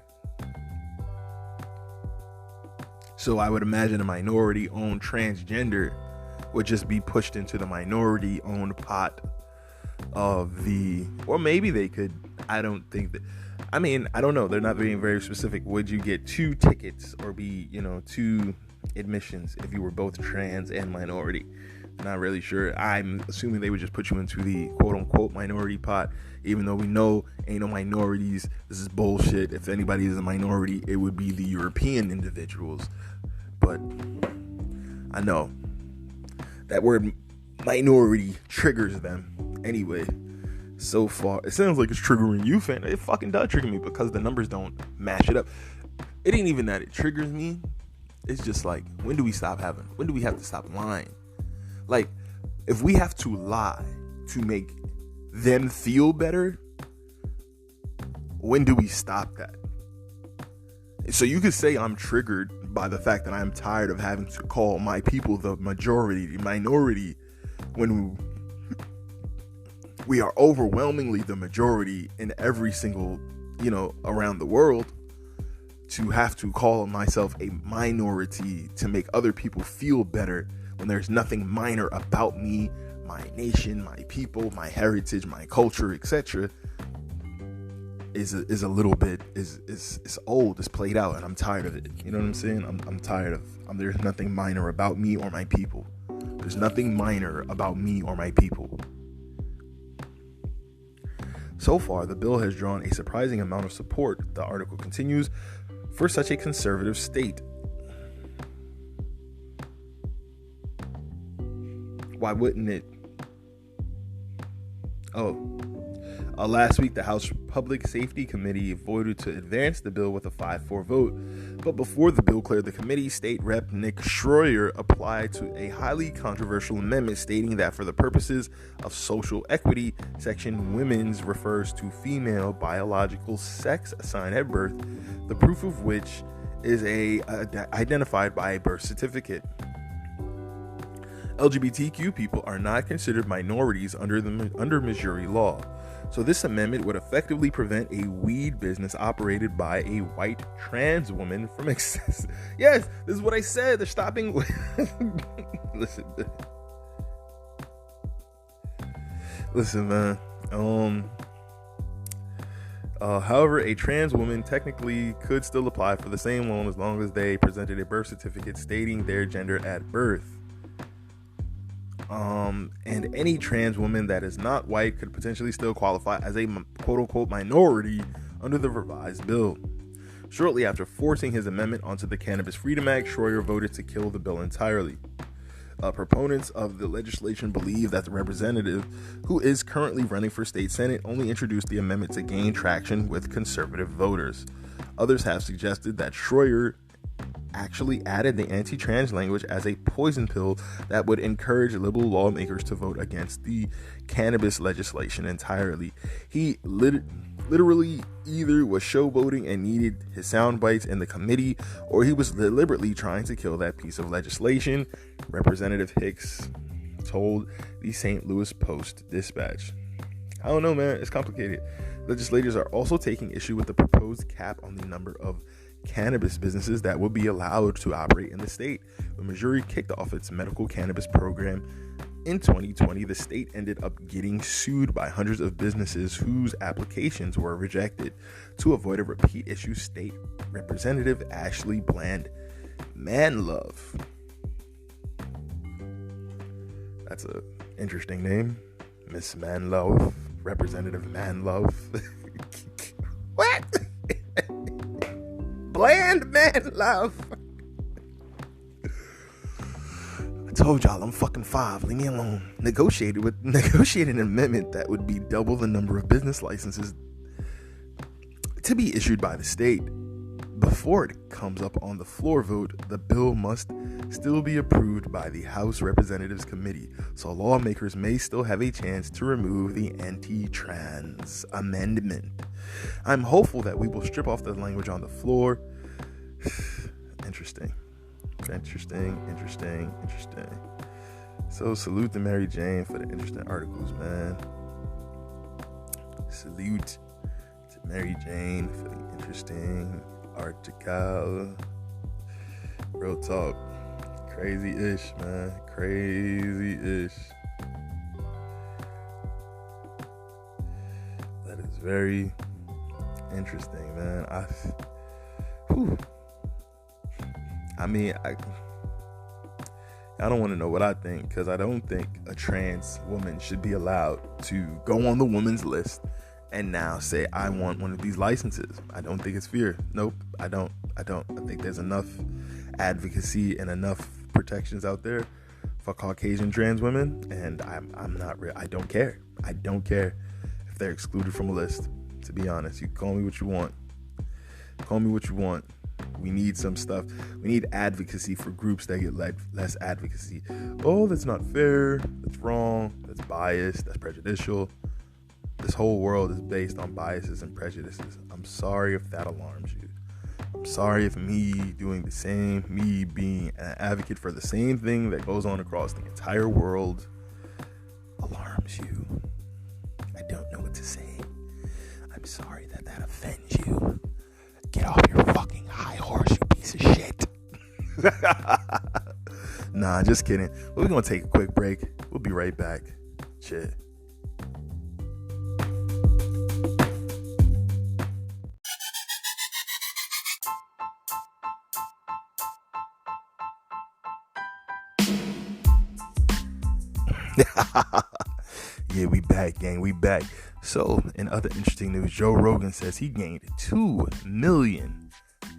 Speaker 1: So I would imagine a minority-owned transgender would just be pushed into the minority-owned pot of the, or maybe they could. I don't think that. I mean, I don't know. They're not being very specific. Would you get 2 tickets or be, 2 admissions if you were both trans and minority? Not really sure. I'm assuming they would just put you into the quote-unquote minority pot, even though we know ain't no minorities. This is bullshit. If anybody is a minority, it would be the European individuals. But I know that word minority triggers them anyway. So far, it sounds like it's triggering you, fan. It fucking does trigger me because the numbers don't match it up. It ain't even that it triggers me. It's just like, when do we have to stop lying? Like, if we have to lie to make them feel better, when do we stop that? So you could say I'm triggered by the fact that I'm tired of having to call my people the minority, when we are overwhelmingly the majority in every single, around the world. To have to call myself a minority to make other people feel better when there's nothing minor about me, my nation, my people, my heritage, my culture, etc. is a little bit is old, it's played out, and I'm tired of it. You know what I'm saying? I'm tired of there's nothing minor about me or my people. There's nothing minor about me or my people. So far, the bill has drawn a surprising amount of support, the article continues, for such a conservative state. Why wouldn't it? Last week, the House Public Safety Committee voted to advance the bill with a 5-4 vote. But before the bill cleared the committee, State Rep Nick Schroyer applied to a highly controversial amendment stating that for the purposes of social equity, section women's refers to female biological sex assigned at birth, the proof of which is identified by a birth certificate. LGBTQ people are not considered minorities under Missouri law. So this amendment would effectively prevent a weed business operated by a white trans woman from access. Yes, this is what I said. They're stopping. Listen, man. However, a trans woman technically could still apply for the same loan as long as they presented a birth certificate stating their gender at birth. And any trans woman that is not white could potentially still qualify as a quote-unquote minority under the revised bill. Shortly after forcing his amendment onto the Cannabis Freedom Act, Schroyer voted to kill the bill entirely. Proponents of the legislation believe that the representative, who is currently running for state senate, only introduced the amendment to gain traction with conservative voters. Others have suggested that Schroyer actually added the anti-trans language as a poison pill that would encourage liberal lawmakers to vote against the cannabis legislation entirely. He literally either was showboating and needed his sound bites in the committee, or he was deliberately trying to kill that piece of legislation, Representative Hicks told the St. Louis Post-Dispatch. I don't know, man. It's complicated. Legislators are also taking issue with the proposed cap on the number of cannabis businesses that would be allowed to operate in the state. When Missouri kicked off its medical cannabis program in 2020, the state ended up getting sued by hundreds of businesses whose applications were rejected. To avoid a repeat issue, State Representative Ashley Bland Manlove, that's an interesting name, Miss Manlove, Representative Manlove. What? Bland Manlove. I told y'all I'm fucking 5. Leave me alone. Negotiated an amendment that would be double the number of business licenses to be issued by the state. Before it comes up on the floor vote, the bill must still be approved by the House Representatives Committee, so lawmakers may still have a chance to remove the anti-trans amendment. I'm hopeful that we will strip off the language on the floor. Interesting. So salute to Mary Jane for the interesting articles, man. Salute to Mary Jane for the interesting article. Real talk. Crazy-ish, man. Crazy-ish. That is very interesting, man. I don't want to know what I think, because I don't think a trans woman should be allowed to go on the women's list and now say, I want one of these licenses. I don't think it's fair. Nope, I don't. I think there's enough advocacy and enough protections out there for Caucasian trans women, and I don't care. I don't care if they're excluded from a list, to be honest. You call me what you want. We need some stuff. We need advocacy for groups that get less advocacy. Oh, that's not fair. That's wrong. That's biased. That's prejudicial. This whole world is based on biases and prejudices. I'm sorry if that alarms you. I'm sorry if me doing the same, me being an advocate for the same thing that goes on across the entire world alarms you. I don't know what to say. I'm sorry that offends you. Get off your fucking high horse, you piece of shit. Nah, just kidding. We're going to take a quick break. We'll be right back. Shit. Yeah, we back, gang. We back. So, in other interesting news, Joe Rogan says he gained 2 million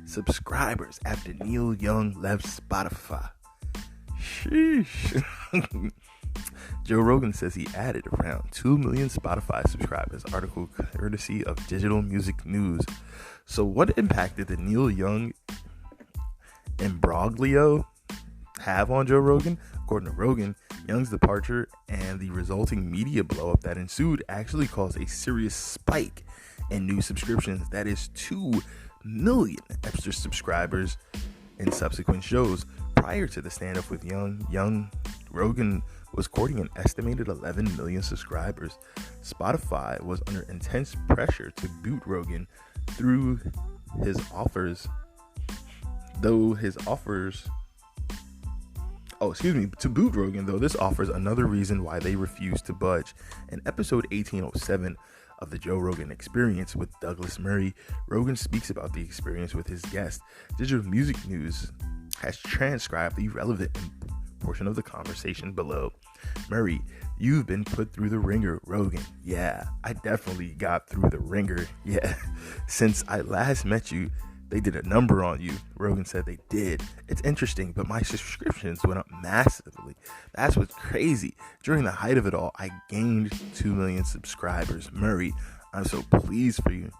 Speaker 1: subscribers after Neil Young left Spotify. Sheesh. Joe Rogan says he added around 2 million Spotify subscribers. Article courtesy of Digital Music News. So, what impact did the Neil Young imbroglio have on Joe Rogan? According to Rogan, Young's departure and the resulting media blow-up that ensued actually caused a serious spike in new subscriptions. That is 2 million extra subscribers in subsequent shows. Prior to the stand-up with Young, Rogan was courting an estimated 11 million subscribers. Spotify was under intense pressure to boot Rogan through his offers, to boot Rogan, though this offers another reason why they refuse to budge. In episode 1807 of the Joe Rogan Experience with Douglas Murray, Rogan speaks about the experience with his guest. Digital Music News has transcribed the relevant portion of the conversation below. Murray: you've been put through the ringer. Rogan: yeah, I definitely got through the ringer. Yeah, since I last met you, They did a number on you. Rogan said they did. It's interesting, but my subscriptions went up massively. That's what's crazy. During the height of it all, I gained 2 million subscribers. Murray, I'm so pleased for you.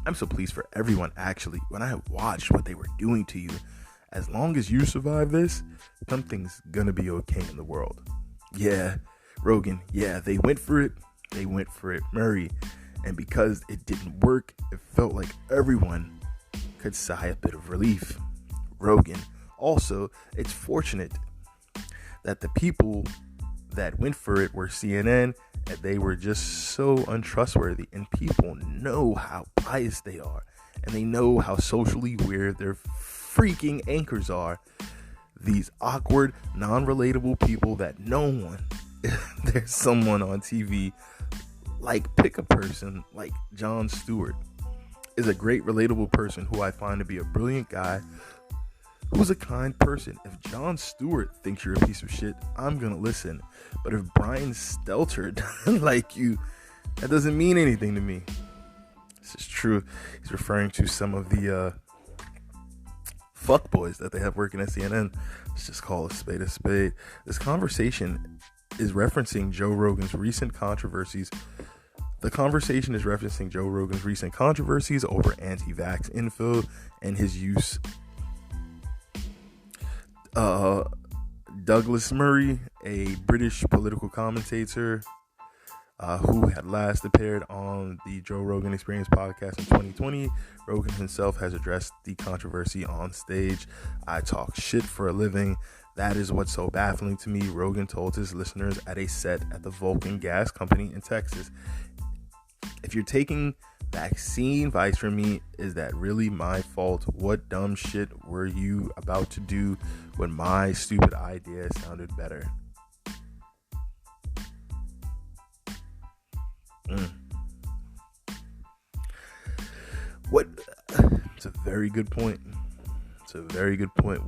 Speaker 1: I'm so pleased for everyone, actually. When I watched what they were doing to you, as long as you survive this, something's gonna be okay in the world. Yeah, Rogan, yeah, they went for it. They went for it, Murray. And because it didn't work, it felt like everyone could sigh a bit of relief. Rogan, also, it's fortunate that the people that went for it were CNN, and they were just so untrustworthy, and people know how biased they are, and they know how socially weird their freaking anchors are. These awkward, non-relatable people that no one, there's someone on TV, like pick a person like Jon Stewart, is a great relatable person who I find to be a brilliant guy who's a kind person. If Jon Stewart thinks you're a piece of shit, I'm gonna listen. But if Brian Stelter doesn't like you, that doesn't mean anything to me. This is true. He's referring to some of the fuckboys that they have working at CNN. Let's just call a spade a spade. This conversation is referencing Joe Rogan's recent controversies. The conversation is referencing Joe Rogan's recent controversies over anti-vax info and his use. Douglas Murray, a British political commentator who had last appeared on the Joe Rogan Experience podcast in 2020. Rogan himself has addressed the controversy on stage. I talk shit for a living. That is what's so baffling to me, Rogan told his listeners at a set at the Vulcan Gas Company in Texas. If you're taking vaccine advice from me, is that really my fault? What dumb shit were you about to do when my stupid idea sounded better? What? It's a very good point. It's a very good point.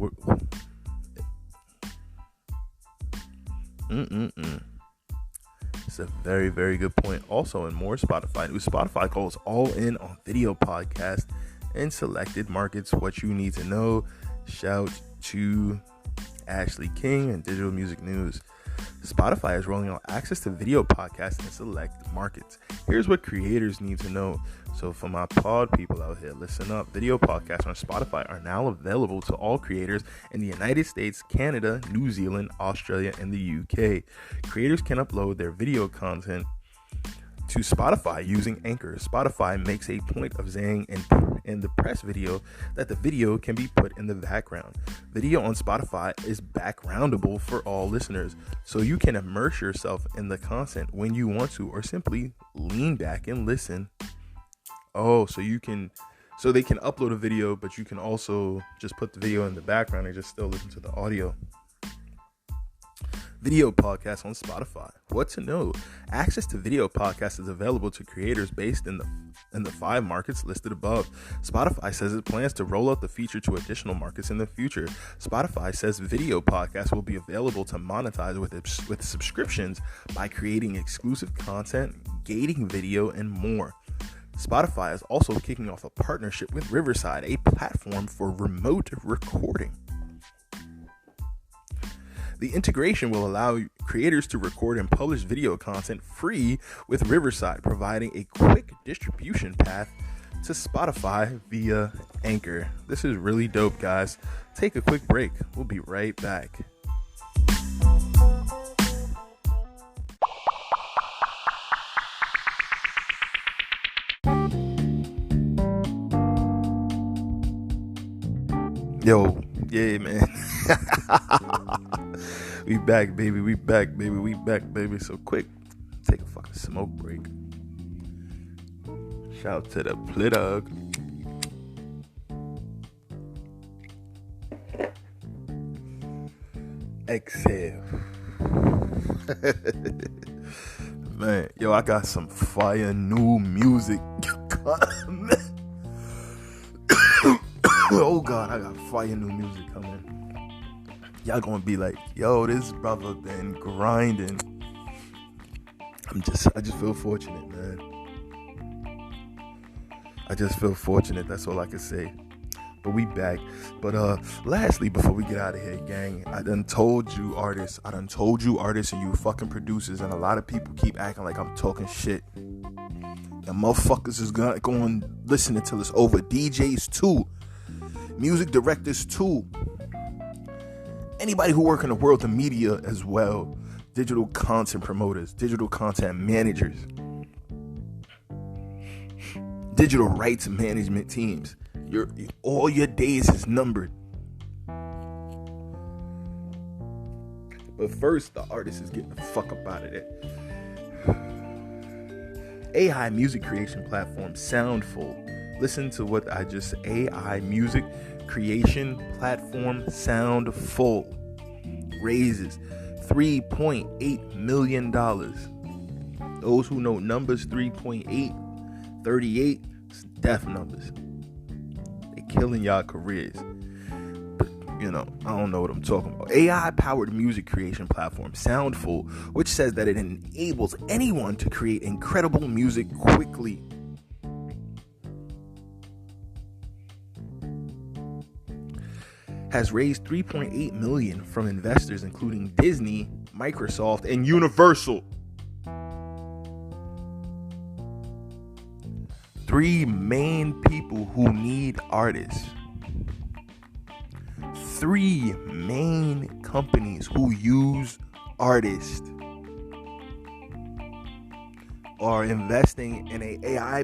Speaker 1: It's a very, very good point. Also, in more Spotify news, Spotify goes all in on video podcasts in selected markets. What you need to know. Shout to Ashley King and Digital Music News. Spotify is rolling out access to video podcasts in select markets. Here's what creators need to know. So for my pod people out here, listen up. Video podcasts on Spotify are now available to all creators in the United States, Canada, New Zealand, Australia, and the UK. Creators can upload their video content to Spotify using Anchor. Spotify makes a point of saying in the press video that the video can be put in the background. Video on Spotify is backgroundable for all listeners, so you can immerse yourself in the content when you want to, or simply lean back and listen. So they can upload a video, but you can also just put the video in the background and just still listen to the audio. Video podcasts on Spotify. What to know? Access to video podcasts is available to creators based in the 5 markets listed above. Spotify says it plans to roll out the feature to additional markets in the future. Spotify says video podcasts will be available to monetize with subscriptions by creating exclusive content, gating video, and more. Spotify is also kicking off a partnership with Riverside, a platform for remote recording. The integration will allow creators to record and publish video content free with Riverside, providing a quick distribution path to Spotify via Anchor. This is really dope, guys. Take a quick break. We'll be right back. Yo, yeah, man. We back, baby. We back, baby. We back, baby. So quick, take a fucking smoke break. Shout to the plug. Exhale. Man, yo, I got some fire new music. Oh God, I got fire new music coming. Y'all gonna be like, yo, this brother been grinding. I just feel fortunate, man. I just feel fortunate. That's all I can say. But we back. But lastly, before we get out of here, gang, I done told you artists and you fucking producers, and a lot of people keep acting like I'm talking shit. And motherfuckers is going to listen until it's over. DJs too. Music directors too. Anybody who work in the world of media as well. Digital content promoters, digital content managers, digital rights management teams. All your days is numbered. But first, the artist is getting the fuck up out of there. AI music creation platform Soundful. Listen to what I just said. AI music creation platform Soundful raises $3.8 million. Those who know numbers, 3.8, 38, it's death numbers. They killing y'all careers. But, I don't know what I'm talking about. AI-powered music creation platform Soundful, which says that it enables anyone to create incredible music quickly. Has raised $3.8 million from investors including Disney, Microsoft, and Universal. 3 main people who need artists. 3 main companies who use artists are investing in an AI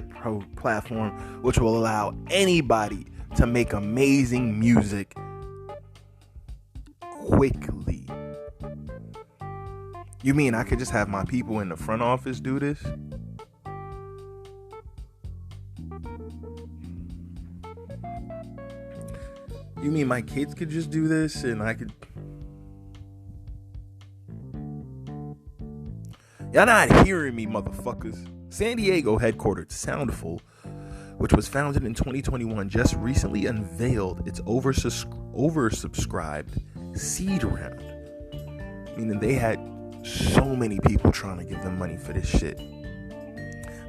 Speaker 1: platform which will allow anybody to make amazing music quickly. You mean I could just have my people in the front office do this? You mean my kids could just do this and I could... Y'all not hearing me, motherfuckers. San Diego headquartered Soundful, which was founded in 2021, just recently unveiled its oversubscribed seed round. Meaning they had so many people trying to give them money for this shit.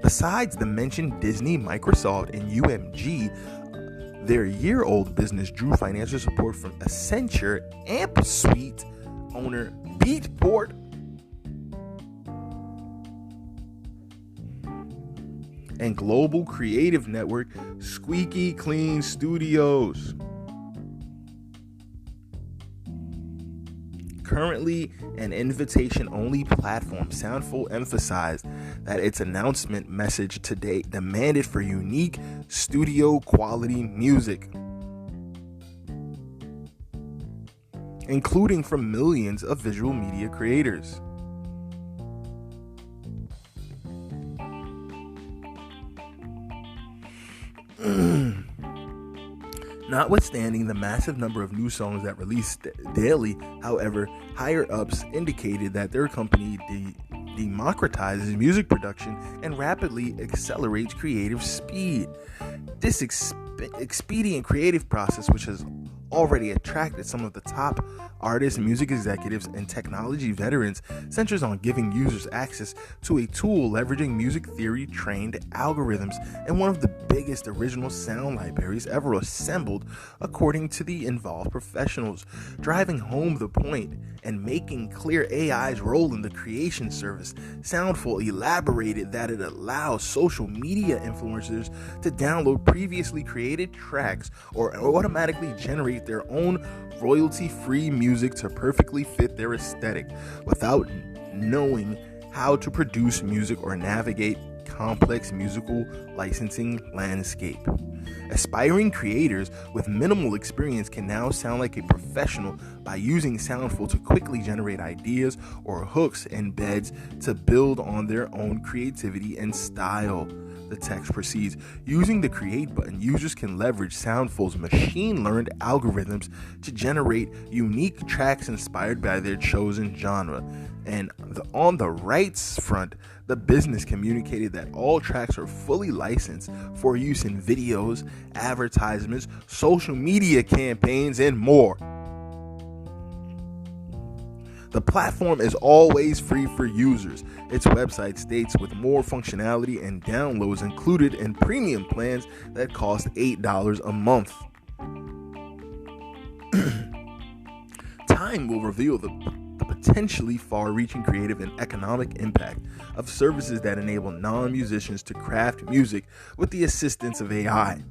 Speaker 1: Besides the mentioned Disney, Microsoft, and UMG, their year-old business drew financial support from Accenture, Amp Suite owner Beatport, and global creative network Squeaky Clean Studios. Currently an invitation-only platform, Soundful emphasized that its announcement message today demanded for unique studio-quality music, including from millions of visual media creators. Notwithstanding the massive number of new songs that released daily, however, higher-ups indicated that their company democratizes music production and rapidly accelerates creative speed. This expedient creative process, which has already attracted some of the top artists, music executives, and technology veterans, centers on giving users access to a tool leveraging music theory trained algorithms and one of the biggest original sound libraries ever assembled, according to the involved professionals, driving home the point and making clear AI's role in the creation service. Soundful elaborated that it allows social media influencers to download previously created tracks or automatically generate their own royalty-free music to perfectly fit their aesthetic without knowing how to produce music or navigate complex musical licensing landscape. Aspiring creators with minimal experience can now sound like a professional by using Soundful to quickly generate ideas or hooks and beds to build on their own creativity and style. The text proceeds. Using the create button, users can leverage Soundful's machine-learned algorithms to generate unique tracks inspired by their chosen genre. And on the rights front, the business communicated that all tracks are fully licensed for use in videos, advertisements, social media campaigns, and more. The platform is always free for users. Its website states with more functionality and downloads included in premium plans that cost $8 a month. Time will reveal the potentially far-reaching creative and economic impact of services that enable non-musicians to craft music with the assistance of AI.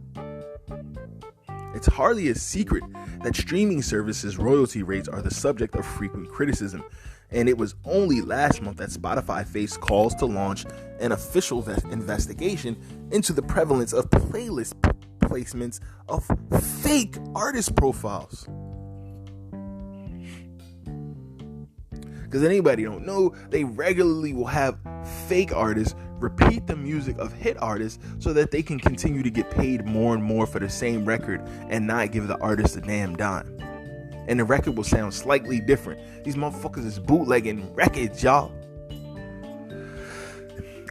Speaker 1: It's hardly a secret that streaming services' royalty rates are the subject of frequent criticism, and it was only last month that Spotify faced calls to launch an official investigation into the prevalence of playlist placements of fake artist profiles. Because anybody don't know, they regularly will have fake artists repeat the music of hit artists so that they can continue to get paid more and more for the same record and not give the artist a damn dime. And the record will sound slightly different. These motherfuckers is bootlegging records, y'all.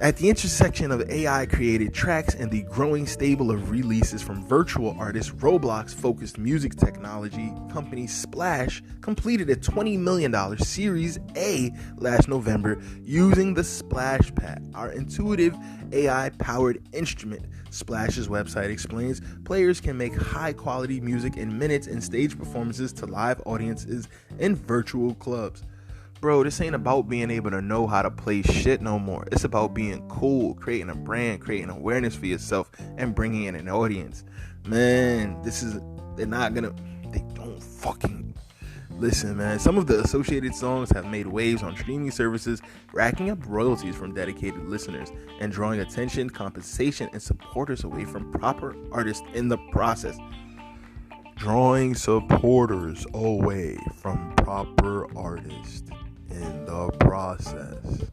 Speaker 1: At the intersection of AI-created tracks and the growing stable of releases from virtual artists, Roblox-focused music technology company Splash completed a $20 million Series A last November using the Splash Pad, our intuitive AI-powered instrument. Splash's website explains players can make high-quality music in minutes and stage performances to live audiences in virtual clubs. Bro, this ain't about being able to know how to play shit no more. It's about being cool, creating a brand, creating awareness for yourself, and bringing in an audience. Man, they don't fucking listen, man. Some of the associated songs have made waves on streaming services, racking up royalties from dedicated listeners and drawing attention, compensation, and supporters away from proper artists in the process. Drawing supporters away from proper artists in the process.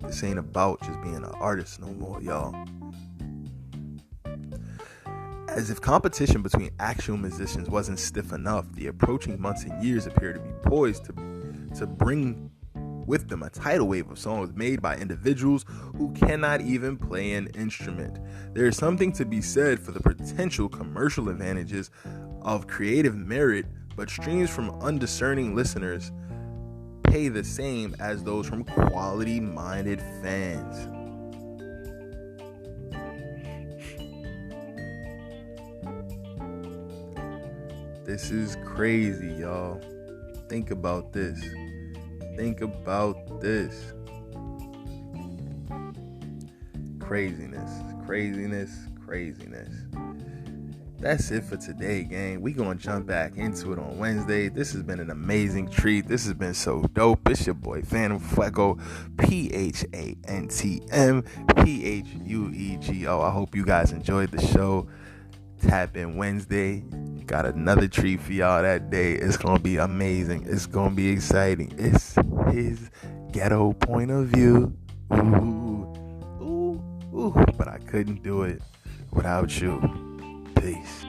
Speaker 1: This ain't about just being an artist no more, y'all. As if competition between actual musicians wasn't stiff enough, the approaching months and years appear to be poised to bring with them a tidal wave of songs made by individuals who cannot even play an instrument. There is something to be said for the potential commercial advantages of creative merit, but streams from undiscerning listeners pay the same as those from quality-minded fans. This is crazy, y'all. Think about this. Craziness. That's it for today, gang. We gonna jump back into it on Wednesday. This has been an amazing treat. This has been so dope. It's your boy Phantom Fuego, PHANTM I hope you guys enjoyed the show. Tap in Wednesday. Got another treat for y'all that day. It's gonna be amazing. It's gonna be exciting. It's his ghetto point of view. Ooh. But I couldn't do it without you. Peace.